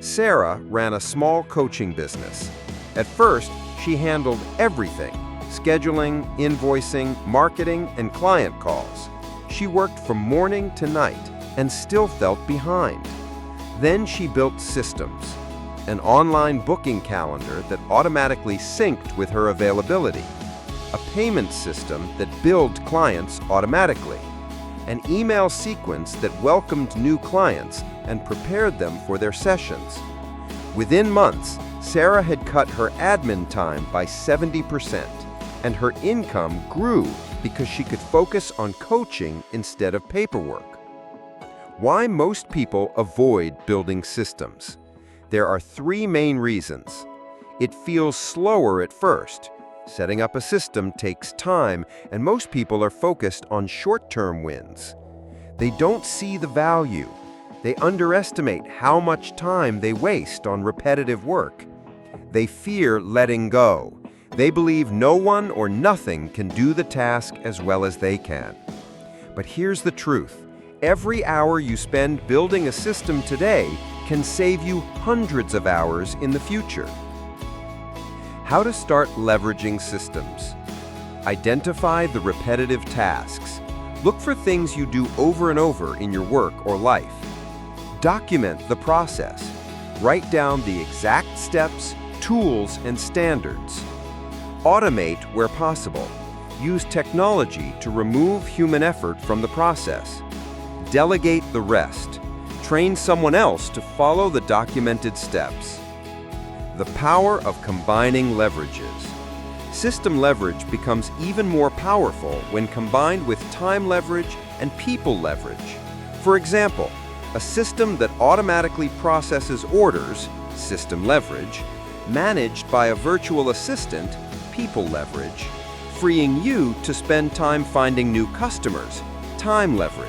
Sarah ran a small coaching business. At first, she handled everything: scheduling, invoicing, marketing, and client calls. She worked from morning to night and still felt behind. Then she built systems, an online booking calendar that automatically synced with her availability, a payment system that billed clients automatically, an email sequence that welcomed new clients and prepared them for their sessions. Within months, Sarah had cut her admin time by 70%, and her income grew because she could focus on coaching instead of paperwork. Why most people avoid building systems? There are three main reasons. It feels slower at first. Setting up a system takes time, and most people are focused on short-term wins. They don't see the value. They underestimate how much time they waste on repetitive work. They fear letting go. They believe no one or nothing can do the task as well as they can. But here's the truth. Every hour you spend building a system today can save you hundreds of hours in the future. How to start leveraging systems. Identify the repetitive tasks. Look for things you do over and over in your work or life. Document the process. Write down the exact steps, tools, and standards. Automate where possible. Use technology to remove human effort from the process. Delegate the rest. Train someone else to follow the documented steps. The power of combining leverages. System leverage becomes even more powerful when combined with time leverage and people leverage. For example, a system that automatically processes orders, system leverage, managed by a virtual assistant, people leverage, freeing you to spend time finding new customers, time leverage.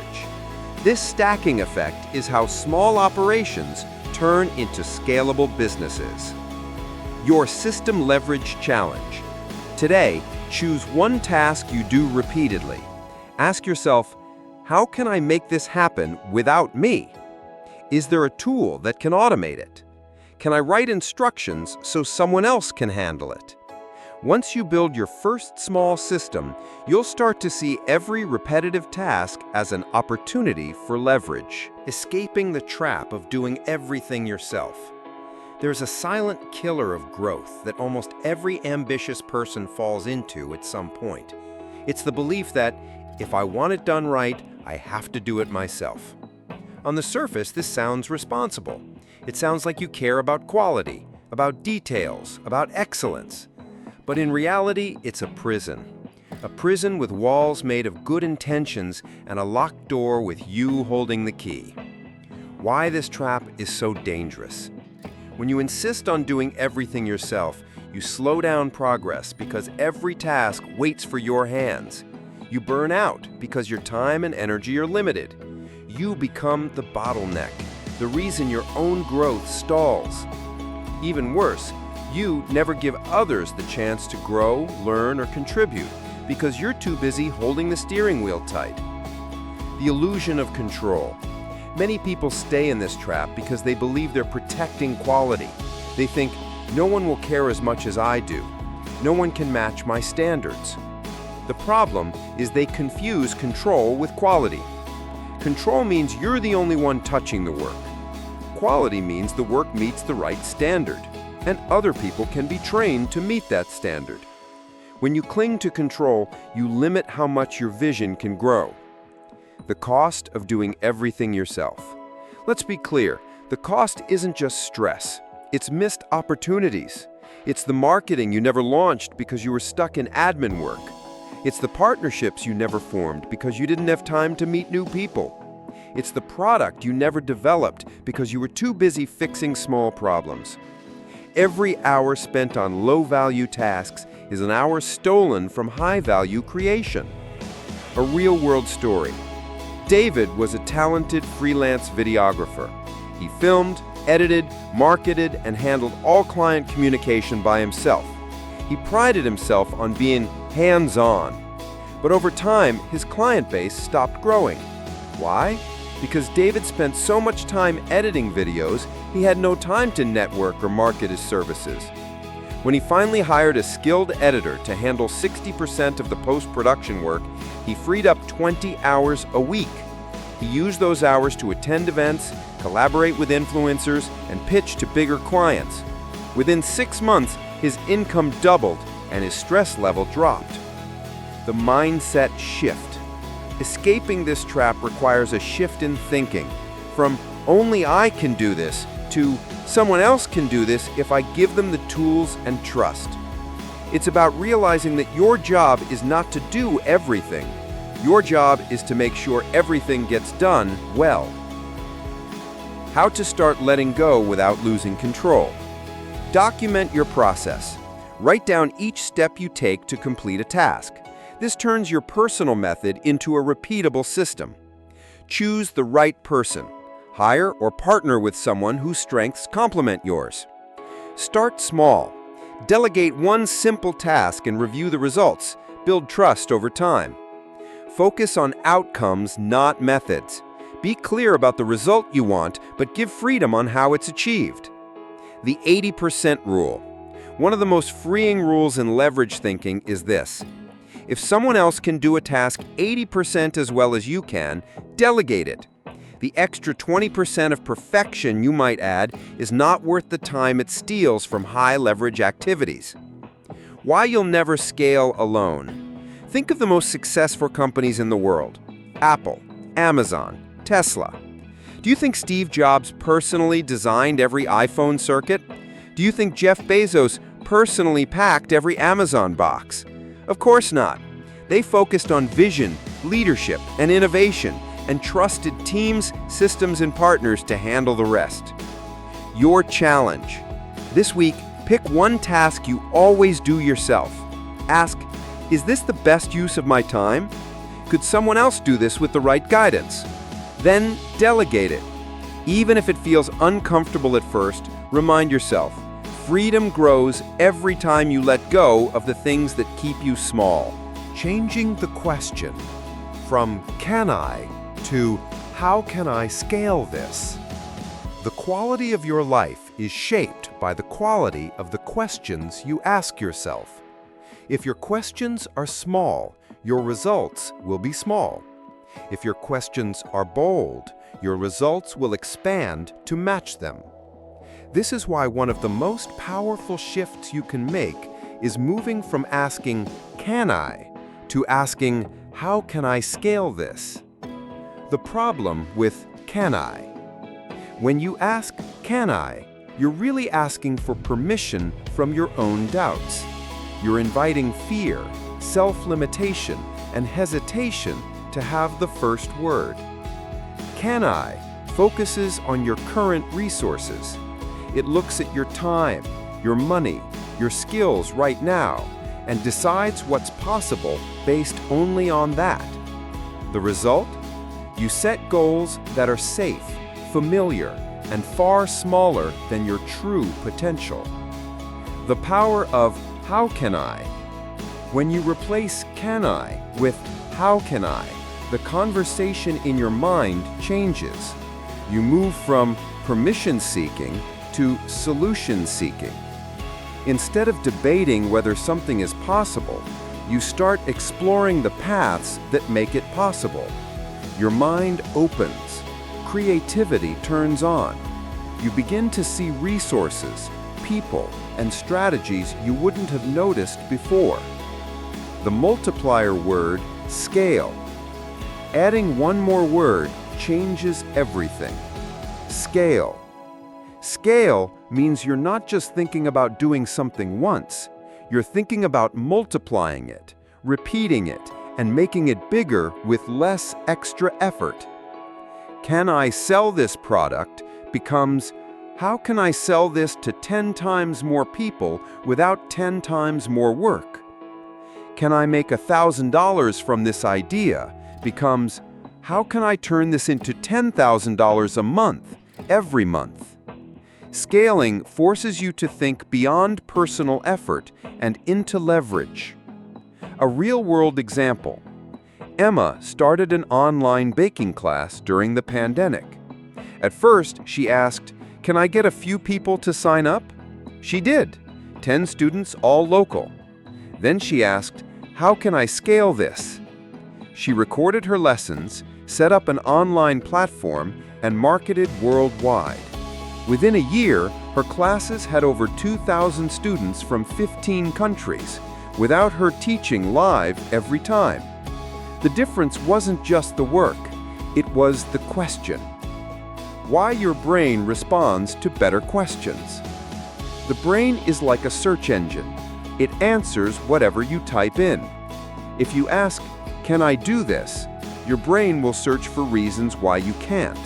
This stacking effect is how small operations turn into scalable businesses. Your system leverage challenge. Today, choose one task you do repeatedly. Ask yourself, how can I make this happen without me? Is there a tool that can automate it? Can I write instructions so someone else can handle it? Once you build your first small system, you'll start to see every repetitive task as an opportunity for leverage, escaping the trap of doing everything yourself. There's a silent killer of growth that almost every ambitious person falls into at some point. It's the belief that, if I want it done right, I have to do it myself. On the surface, this sounds responsible. It sounds like you care about quality, about details, about excellence. But in reality, it's a prison. A prison with walls made of good intentions and a locked door with you holding the key. Why this trap is so dangerous? When you insist on doing everything yourself, you slow down progress because every task waits for your hands. You burn out because your time and energy are limited. You become the bottleneck, the reason your own growth stalls. Even worse, you never give others the chance to grow, learn, or contribute because you're too busy holding the steering wheel tight. The illusion of control. Many people stay in this trap because they believe they're protecting quality. They think, no one will care as much as I do. No one can match my standards. The problem is they confuse control with quality. Control means you're the only one touching the work. Quality means the work meets the right standard, and other people can be trained to meet that standard. When you cling to control, you limit how much your vision can grow. The cost of doing everything yourself. Let's be clear, the cost isn't just stress. It's missed opportunities. It's the marketing you never launched because you were stuck in admin work. It's the partnerships you never formed because you didn't have time to meet new people. It's the product you never developed because you were too busy fixing small problems. Every hour spent on low-value tasks is an hour stolen from high-value creation. A real-world story. David was a talented freelance videographer. He filmed, edited, marketed, and handled all client communication by himself. He prided himself on being hands-on. But over time, his client base stopped growing. Why? Because David spent so much time editing videos, he had no time to network or market his services. When he finally hired a skilled editor to handle 60% of the post-production work, he freed up 20 hours a week. He used those hours to attend events, collaborate with influencers, and pitch to bigger clients. Within 6 months, his income doubled and his stress level dropped. The mindset shift. Escaping this trap requires a shift in thinking, from only I can do this to someone else can do this if I give them the tools and trust. It's about realizing that your job is not to do everything. Your job is to make sure everything gets done well. How to start letting go without losing control. Document your process. Write down each step you take to complete a task. This turns your personal method into a repeatable system. Choose the right person. Hire or partner with someone whose strengths complement yours. Start small. Delegate one simple task and review the results. Build trust over time. Focus on outcomes, not methods. Be clear about the result you want, but give freedom on how it's achieved. The 80% rule. One of the most freeing rules in leverage thinking is this. If someone else can do a task 80% as well as you can, delegate it. The extra 20% of perfection you might add is not worth the time it steals from high-leverage activities. Why you'll never scale alone. Think of the most successful companies in the world. Apple, Amazon, Tesla. Do you think Steve Jobs personally designed every iPhone circuit? Do you think Jeff Bezos personally packed every Amazon box? Of course not. They focused on vision, leadership, and innovation, and trusted teams, systems, and partners to handle the rest. Your challenge. This week, pick one task you always do yourself. Ask, is this the best use of my time? Could someone else do this with the right guidance? Then delegate it. Even if it feels uncomfortable at first, remind yourself, freedom grows every time you let go of the things that keep you small. Changing the question from can I to how can I scale this? The quality of your life is shaped by the quality of the questions you ask yourself. If your questions are small, your results will be small. If your questions are bold, your results will expand to match them. This is why one of the most powerful shifts you can make is moving from asking, can I, to asking, how can I scale this? The problem with can I? When you ask, can I, you're really asking for permission from your own doubts. You're inviting fear, self-limitation, and hesitation to have the first word. Can I focuses on your current resources. It looks at your time, your money, your skills right now, and decides what's possible based only on that. The result? You set goals that are safe, familiar, and far smaller than your true potential. The power of how can I? When you replace can I with how can I, the conversation in your mind changes. You move from permission-seeking to solution-seeking. Instead of debating whether something is possible, you start exploring the paths that make it possible. Your mind opens. Creativity turns on. You begin to see resources, people, and strategies you wouldn't have noticed before. The multiplier word, scale. Adding one more word changes everything. Scale. Scale means you're not just thinking about doing something once. You're thinking about multiplying it, repeating it, and making it bigger with less extra effort. Can I sell this product becomes, how can I sell this to 10 times more people without 10 times more work? Can I make $1,000 from this idea becomes, how can I turn this into $10,000 a month, every month? Scaling forces you to think beyond personal effort and into leverage. A real-world example. Emma started an online baking class during the pandemic. At first, she asked, "Can I get a few people to sign up?" She did, 10 students, all local. Then she asked, "How can I scale this?" She recorded her lessons, set up an online platform, and marketed worldwide. Within a year, her classes had over 2,000 students from 15 countries, without her teaching live every time. The difference wasn't just the work, it was the question. Why your brain responds to better questions. The brain is like a search engine. It answers whatever you type in. If you ask, "Can I do this?" your brain will search for reasons why you can't.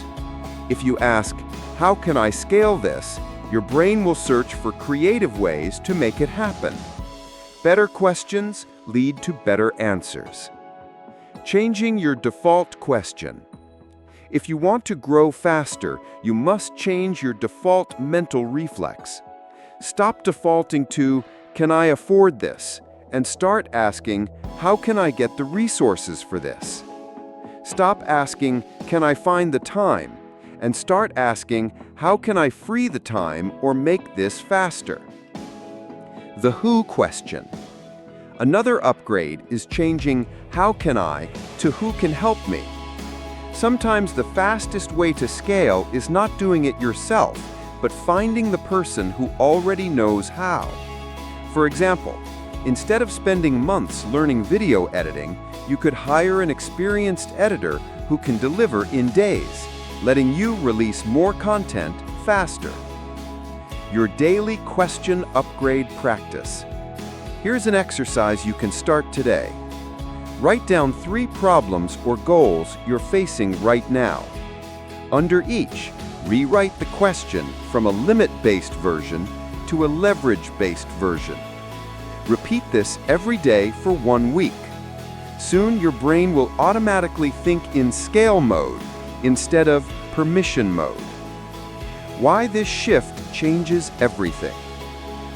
If you ask, "How can I scale this?" your brain will search for creative ways to make it happen. Better questions lead to better answers. Changing your default question. If you want to grow faster, you must change your default mental reflex. Stop defaulting to, "Can I afford this?" and start asking, "How can I get the resources for this?" Stop asking, "Can I find the time?" and start asking, "How can I free the time or make this faster?" The who question. Another upgrade is changing "how can I" to "who can help me." Sometimes the fastest way to scale is not doing it yourself, but finding the person who already knows how. For example, instead of spending months learning video editing, you could hire an experienced editor who can deliver in days, letting you release more content faster. Your daily question upgrade practice. Here's an exercise you can start today. Write down 3 problems or goals you're facing right now. Under each, rewrite the question from a limit-based version to a leverage-based version. Repeat this every day for 1 week. Soon your brain will automatically think in scale mode instead of permission mode. Why this shift changes everything.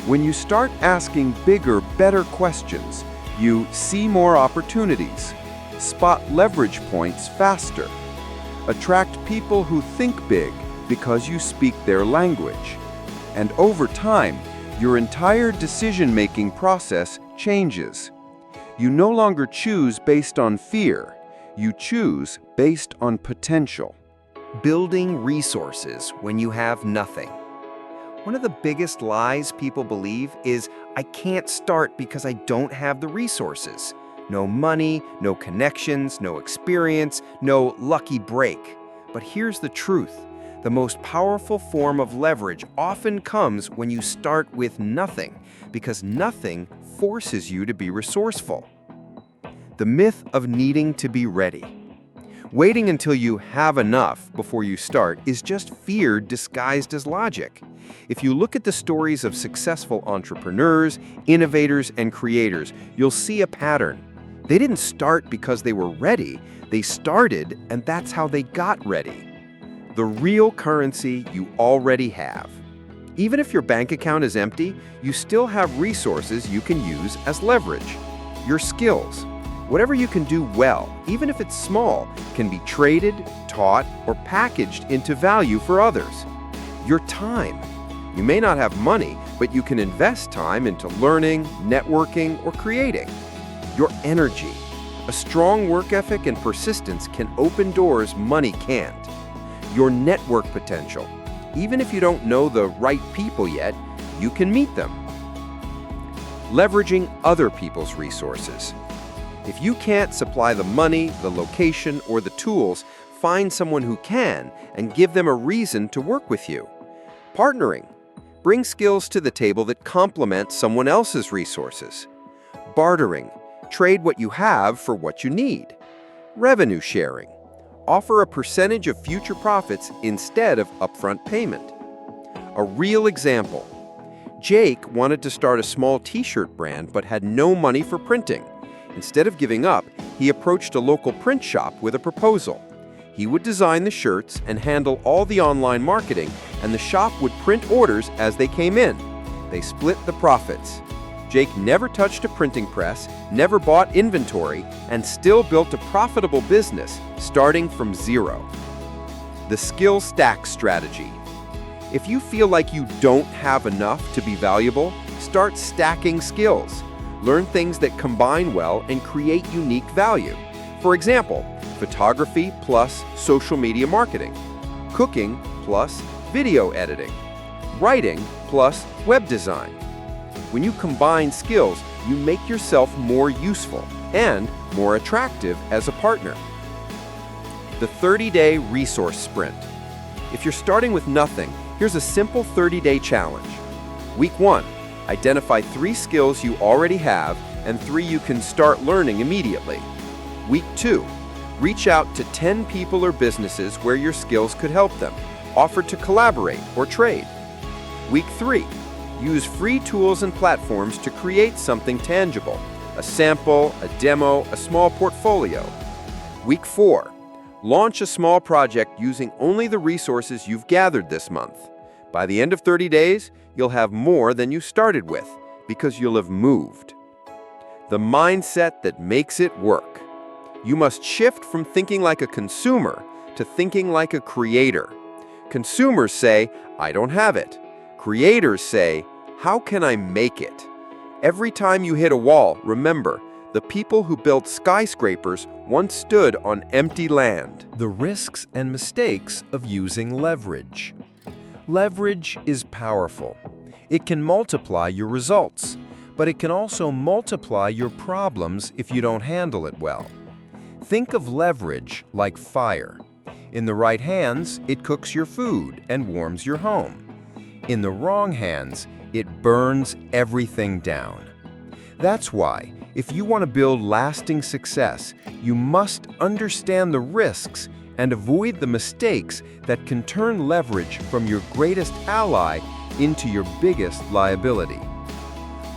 When you start asking bigger, better questions, you see more opportunities, spot leverage points faster, attract people who think big because you speak their language, and over time, your entire decision-making process changes. You no longer choose based on fear, you choose based on potential. Building resources when you have nothing. One of the biggest lies people believe is, "I can't start because I don't have the resources." No money, no connections, no experience, no lucky break. But here's the truth. The most powerful form of leverage often comes when you start with nothing, because nothing forces you to be resourceful. The myth of needing to be ready. Waiting until you have enough before you start is just fear disguised as logic. If you look at the stories of successful entrepreneurs, innovators, and creators, you'll see a pattern. They didn't start because they were ready. They started, and that's how they got ready. The real currency you already have. Even if your bank account is empty, you still have resources you can use as leverage. Your skills, Whatever you can do well, even if it's small, can be traded, taught, or packaged into value for others. Your time. You may not have money, but you can invest time into learning, networking, or creating. Your energy. A strong work ethic and persistence can open doors money can't. Your network potential. Even if you don't know the right people yet, you can meet them. Leveraging other people's resources. If you can't supply the money, the location, or the tools, find someone who can and give them a reason to work with you. Partnering. Bring skills to the table that complement someone else's resources. Bartering. Trade what you have for what you need. Revenue sharing. Offer a percentage of future profits instead of upfront payment. A real example. Jake wanted to start a small t-shirt brand but had no money for printing. Instead of giving up, he approached a local print shop with a proposal. He would design the shirts and handle all the online marketing, and the shop would print orders as they came in. They split the profits. Jake never touched a printing press, never bought inventory, and still built a profitable business, starting from zero. The skill stack strategy. If you feel like you don't have enough to be valuable, start stacking skills. Learn things that combine well and create unique value. For example, photography plus social media marketing, cooking plus video editing, writing plus web design. When you combine skills, you make yourself more useful and more attractive as a partner. The 30-day resource sprint. If you're starting with nothing, here's a simple 30-day challenge. Week 1. Identify 3 skills you already have and 3 you can start learning immediately. Week 2. Reach out to 10 people or businesses where your skills could help them. Offer to collaborate or trade. Week 3. Use free tools and platforms to create something tangible. A sample, a demo, a small portfolio. Week 4. Launch a small project using only the resources you've gathered this month. By the end of 30 days, you'll have more than you started with because you'll have moved. The mindset that makes it work. You must shift from thinking like a consumer to thinking like a creator. Consumers say, "I don't have it." Creators say, "How can I make it?" Every time you hit a wall, remember, the people who built skyscrapers once stood on empty land. The risks and mistakes of using leverage. Leverage is powerful. It can multiply your results, but it can also multiply your problems if you don't handle it well. Think of leverage like fire. In the right hands, it cooks your food and warms your home. In the wrong hands, it burns everything down. That's why, if you want to build lasting success, you must understand the risks and avoid the mistakes that can turn leverage from your greatest ally into your biggest liability.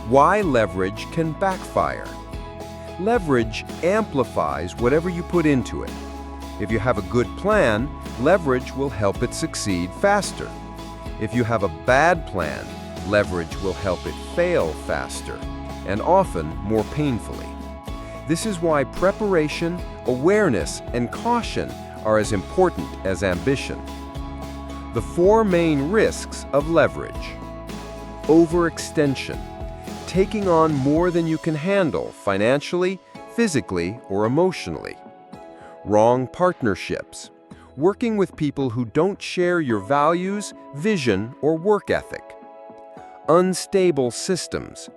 Why leverage can backfire. Leverage amplifies whatever you put into it. If you have a good plan, leverage will help it succeed faster. If you have a bad plan, leverage will help it fail faster, and often more painfully. This is why preparation, awareness, and caution are as important as ambition. The 4 main risks of leverage. Overextension. Taking on more than you can handle financially, physically, or emotionally. Wrong partnerships. Working with people who don't share your values, vision, or work ethic. Unstable systems.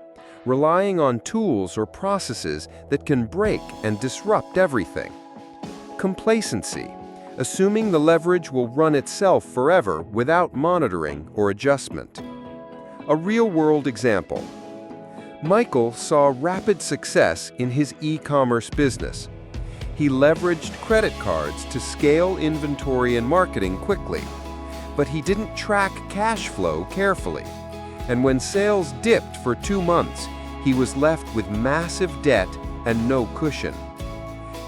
Relying on tools or processes that can break and disrupt everything. Complacency. Assuming the leverage will run itself forever without monitoring or adjustment. A real-world example. Michael saw rapid success in his e-commerce business. He leveraged credit cards to scale inventory and marketing quickly, but he didn't track cash flow carefully. And when sales dipped for 2 months, he was left with massive debt and no cushion.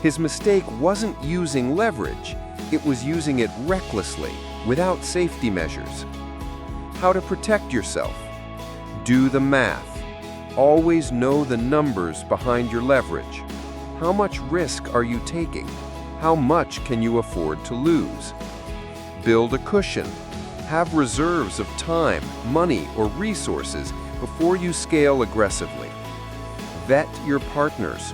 His mistake wasn't using leverage, it was using it recklessly, without safety measures. How to protect yourself. Do the math. Always know the numbers behind your leverage. How much risk are you taking? How much can you afford to lose? Build a cushion. Have reserves of time, money, or resources before you scale aggressively. Vet your partners.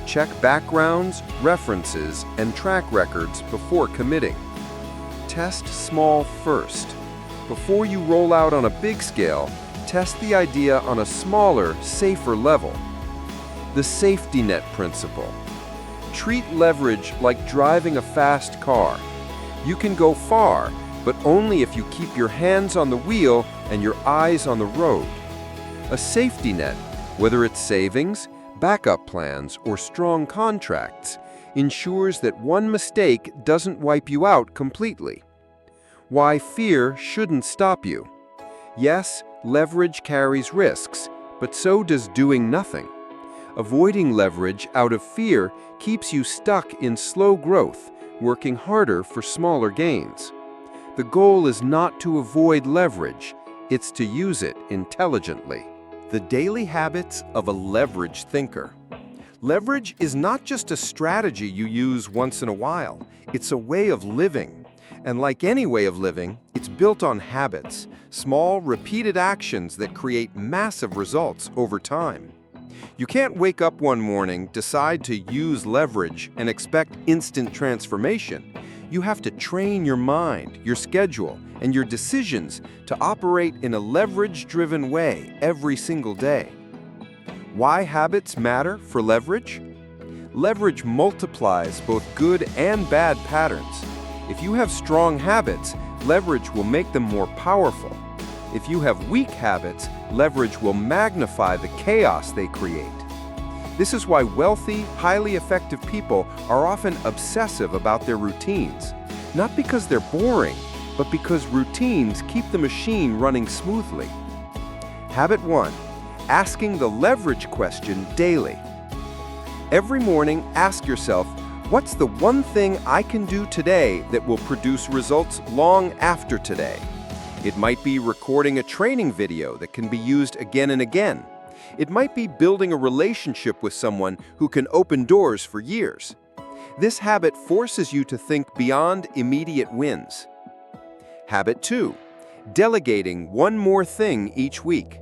Check backgrounds, references, and track records before committing. Test small first. Before you roll out on a big scale, test the idea on a smaller, safer level. The safety net principle. Treat leverage like driving a fast car. You can go far, but only if you keep your hands on the wheel and your eyes on the road. A safety net, whether it's savings, backup plans, or strong contracts, ensures that one mistake doesn't wipe you out completely. Why fear shouldn't stop you. Yes, leverage carries risks, but so does doing nothing. Avoiding leverage out of fear keeps you stuck in slow growth, working harder for smaller gains. The goal is not to avoid leverage, it's to use it intelligently. The daily habits of a leverage thinker. Leverage is not just a strategy you use once in a while, it's a way of living. And like any way of living, it's built on habits, small, repeated actions that create massive results over time. You can't wake up one morning, decide to use leverage, and expect instant transformation. You have to train your mind, your schedule, and your decisions to operate in a leverage-driven way every single day. Why habits matter for leverage? Leverage multiplies both good and bad patterns. If you have strong habits, leverage will make them more powerful. If you have weak habits, leverage will magnify the chaos they create. This is why wealthy, highly effective people are often obsessive about their routines. Not because they're boring, but because routines keep the machine running smoothly. Habit 1. Asking the leverage question daily. Every morning, ask yourself, what's the one thing I can do today that will produce results long after today? It might be recording a training video that can be used again and again. It might be building a relationship with someone who can open doors for years. This habit forces you to think beyond immediate wins. Habit 2. Delegating one more thing each week.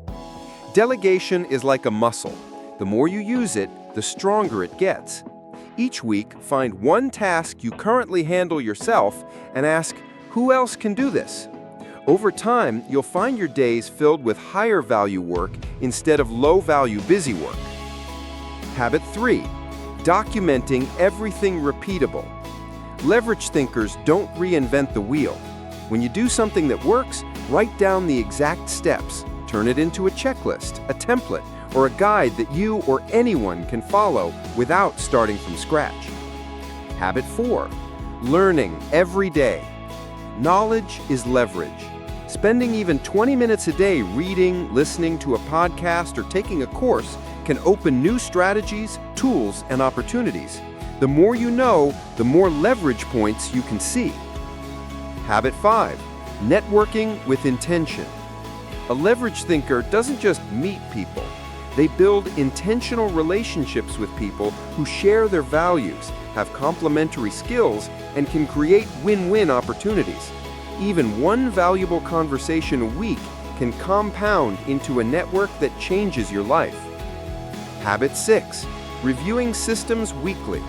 Delegation is like a muscle. The more you use it, the stronger it gets. Each week, find one task you currently handle yourself and ask, who else can do this? Over time, you'll find your days filled with higher value work instead of low value busy work. Habit 3. Documenting everything repeatable. Leverage thinkers don't reinvent the wheel. When you do something that works, write down the exact steps. Turn it into a checklist, a template, or a guide that you or anyone can follow without starting from scratch. Habit 4. Learning every day. Knowledge is leverage. Spending even 20 minutes a day reading, listening to a podcast, or taking a course can open new strategies, tools, and opportunities. The more you know, the more leverage points you can see. Habit 5. Networking with intention. A leverage thinker doesn't just meet people. They build intentional relationships with people who share their values, have complementary skills, and can create win-win opportunities. Even one valuable conversation a week can compound into a network that changes your life. Habit 6. Reviewing systems weekly.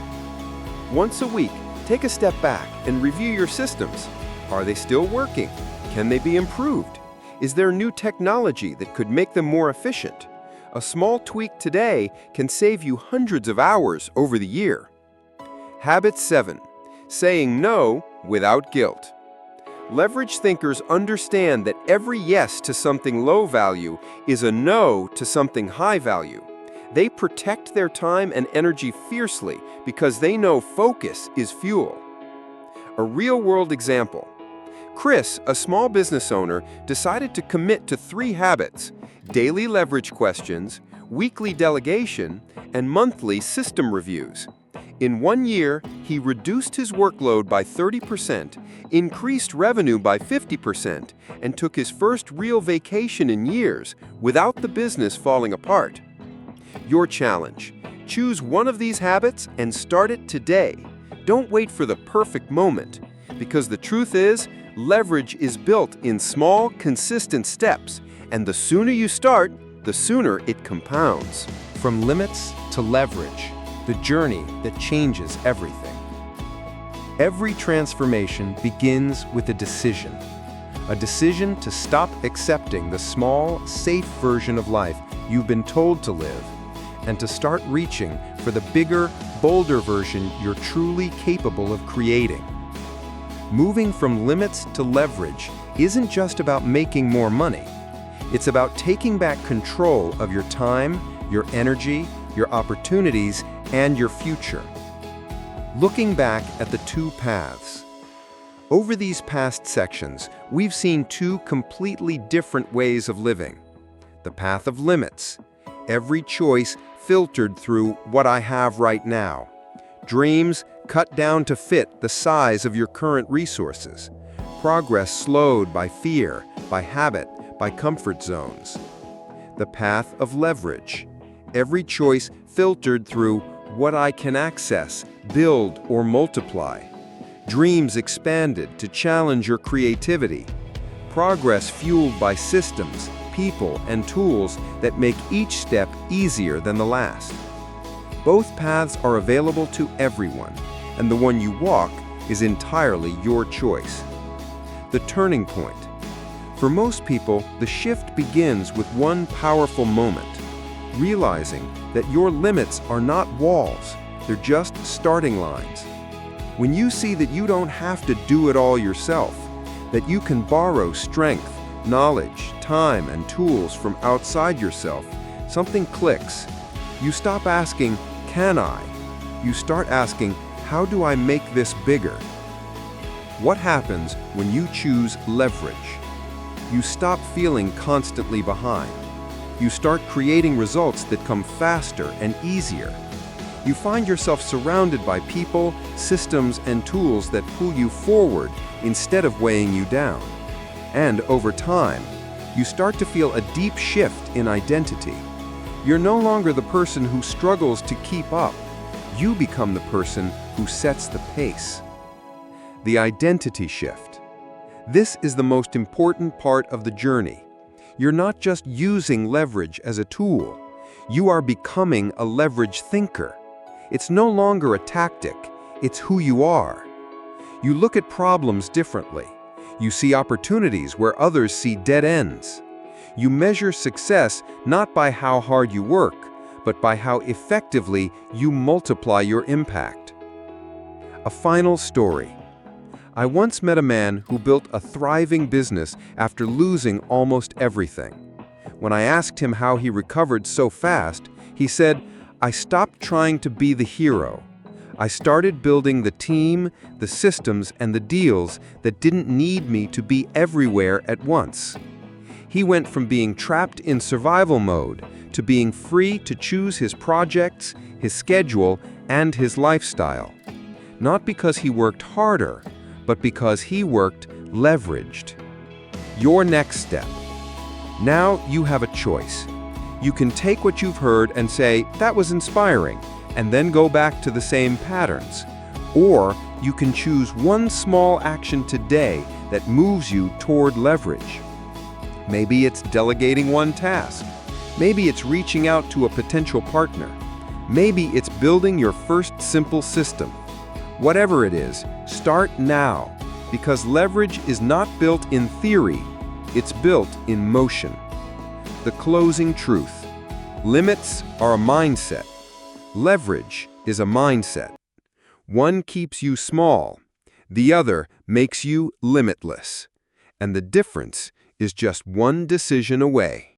Once a week, take a step back and review your systems. Are they still working? Can they be improved? Is there new technology that could make them more efficient? A small tweak today can save you hundreds of hours over the year. Habit 7. Saying no without guilt. Leverage thinkers understand that every yes to something low value is a no to something high value. They protect their time and energy fiercely because they know focus is fuel. A real-world example. Chris, a small business owner, decided to commit to 3 habits: daily leverage questions, weekly delegation, and monthly system reviews. In 1 year, he reduced his workload by 30%, increased revenue by 50%, and took his first real vacation in years without the business falling apart. Your challenge: Choose one of these habits and start it today. Don't wait for the perfect moment, because the truth is, leverage is built in small, consistent steps, and the sooner you start, the sooner it compounds. From limits to leverage, the journey that changes everything. Every transformation begins with a decision to stop accepting the small, safe version of life you've been told to live, and to start reaching for the bigger, bolder version you're truly capable of creating. Moving from limits to leverage isn't just about making more money. It's about taking back control of your time, your energy, your opportunities, and your future. Looking back at the two paths. Over these past sections, we've seen two completely different ways of living. The path of limits. Every choice filtered through what I have right now. Dreams cut down to fit the size of your current resources. Progress slowed by fear, by habit, by comfort zones. The path of leverage. Every choice filtered through what I can access, build, or multiply. Dreams expanded to challenge your creativity. Progress fueled by systems, people, and tools that make each step easier than the last. Both paths are available to everyone, and the one you walk is entirely your choice. The turning point. For most people, the shift begins with one powerful moment, realizing that your limits are not walls, they're just starting lines. When you see that you don't have to do it all yourself, that you can borrow strength, knowledge, time, and tools from outside yourself, something clicks. You stop asking, "Can I?" You start asking, "How do I make this bigger?" What happens when you choose leverage? You stop feeling constantly behind. You start creating results that come faster and easier. You find yourself surrounded by people, systems, and tools that pull you forward instead of weighing you down. And over time, you start to feel a deep shift in identity. You're no longer the person who struggles to keep up. You become the person who sets the pace. The identity shift. This is the most important part of the journey. You're not just using leverage as a tool. You are becoming a leverage thinker. It's no longer a tactic, it's who you are. You look at problems differently. You see opportunities where others see dead ends. You measure success not by how hard you work, but by how effectively you multiply your impact. A final story. I once met a man who built a thriving business after losing almost everything. When I asked him how he recovered so fast, he said, "I stopped trying to be the hero. I started building the team, the systems, and the deals that didn't need me to be everywhere at once." He went from being trapped in survival mode to being free to choose his projects, his schedule, and his lifestyle. Not because he worked harder, but because he worked leveraged. Your next step. Now you have a choice. You can take what you've heard and say, "That was inspiring," and then go back to the same patterns. Or you can choose one small action today that moves you toward leverage. Maybe it's delegating one task. Maybe it's reaching out to a potential partner. Maybe it's building your first simple system. Whatever it is, start now, because leverage is not built in theory, it's built in motion. The closing truth. Limits are a mindset. Leverage is a mindset. One keeps you small, the other makes you limitless. And the difference is just one decision away.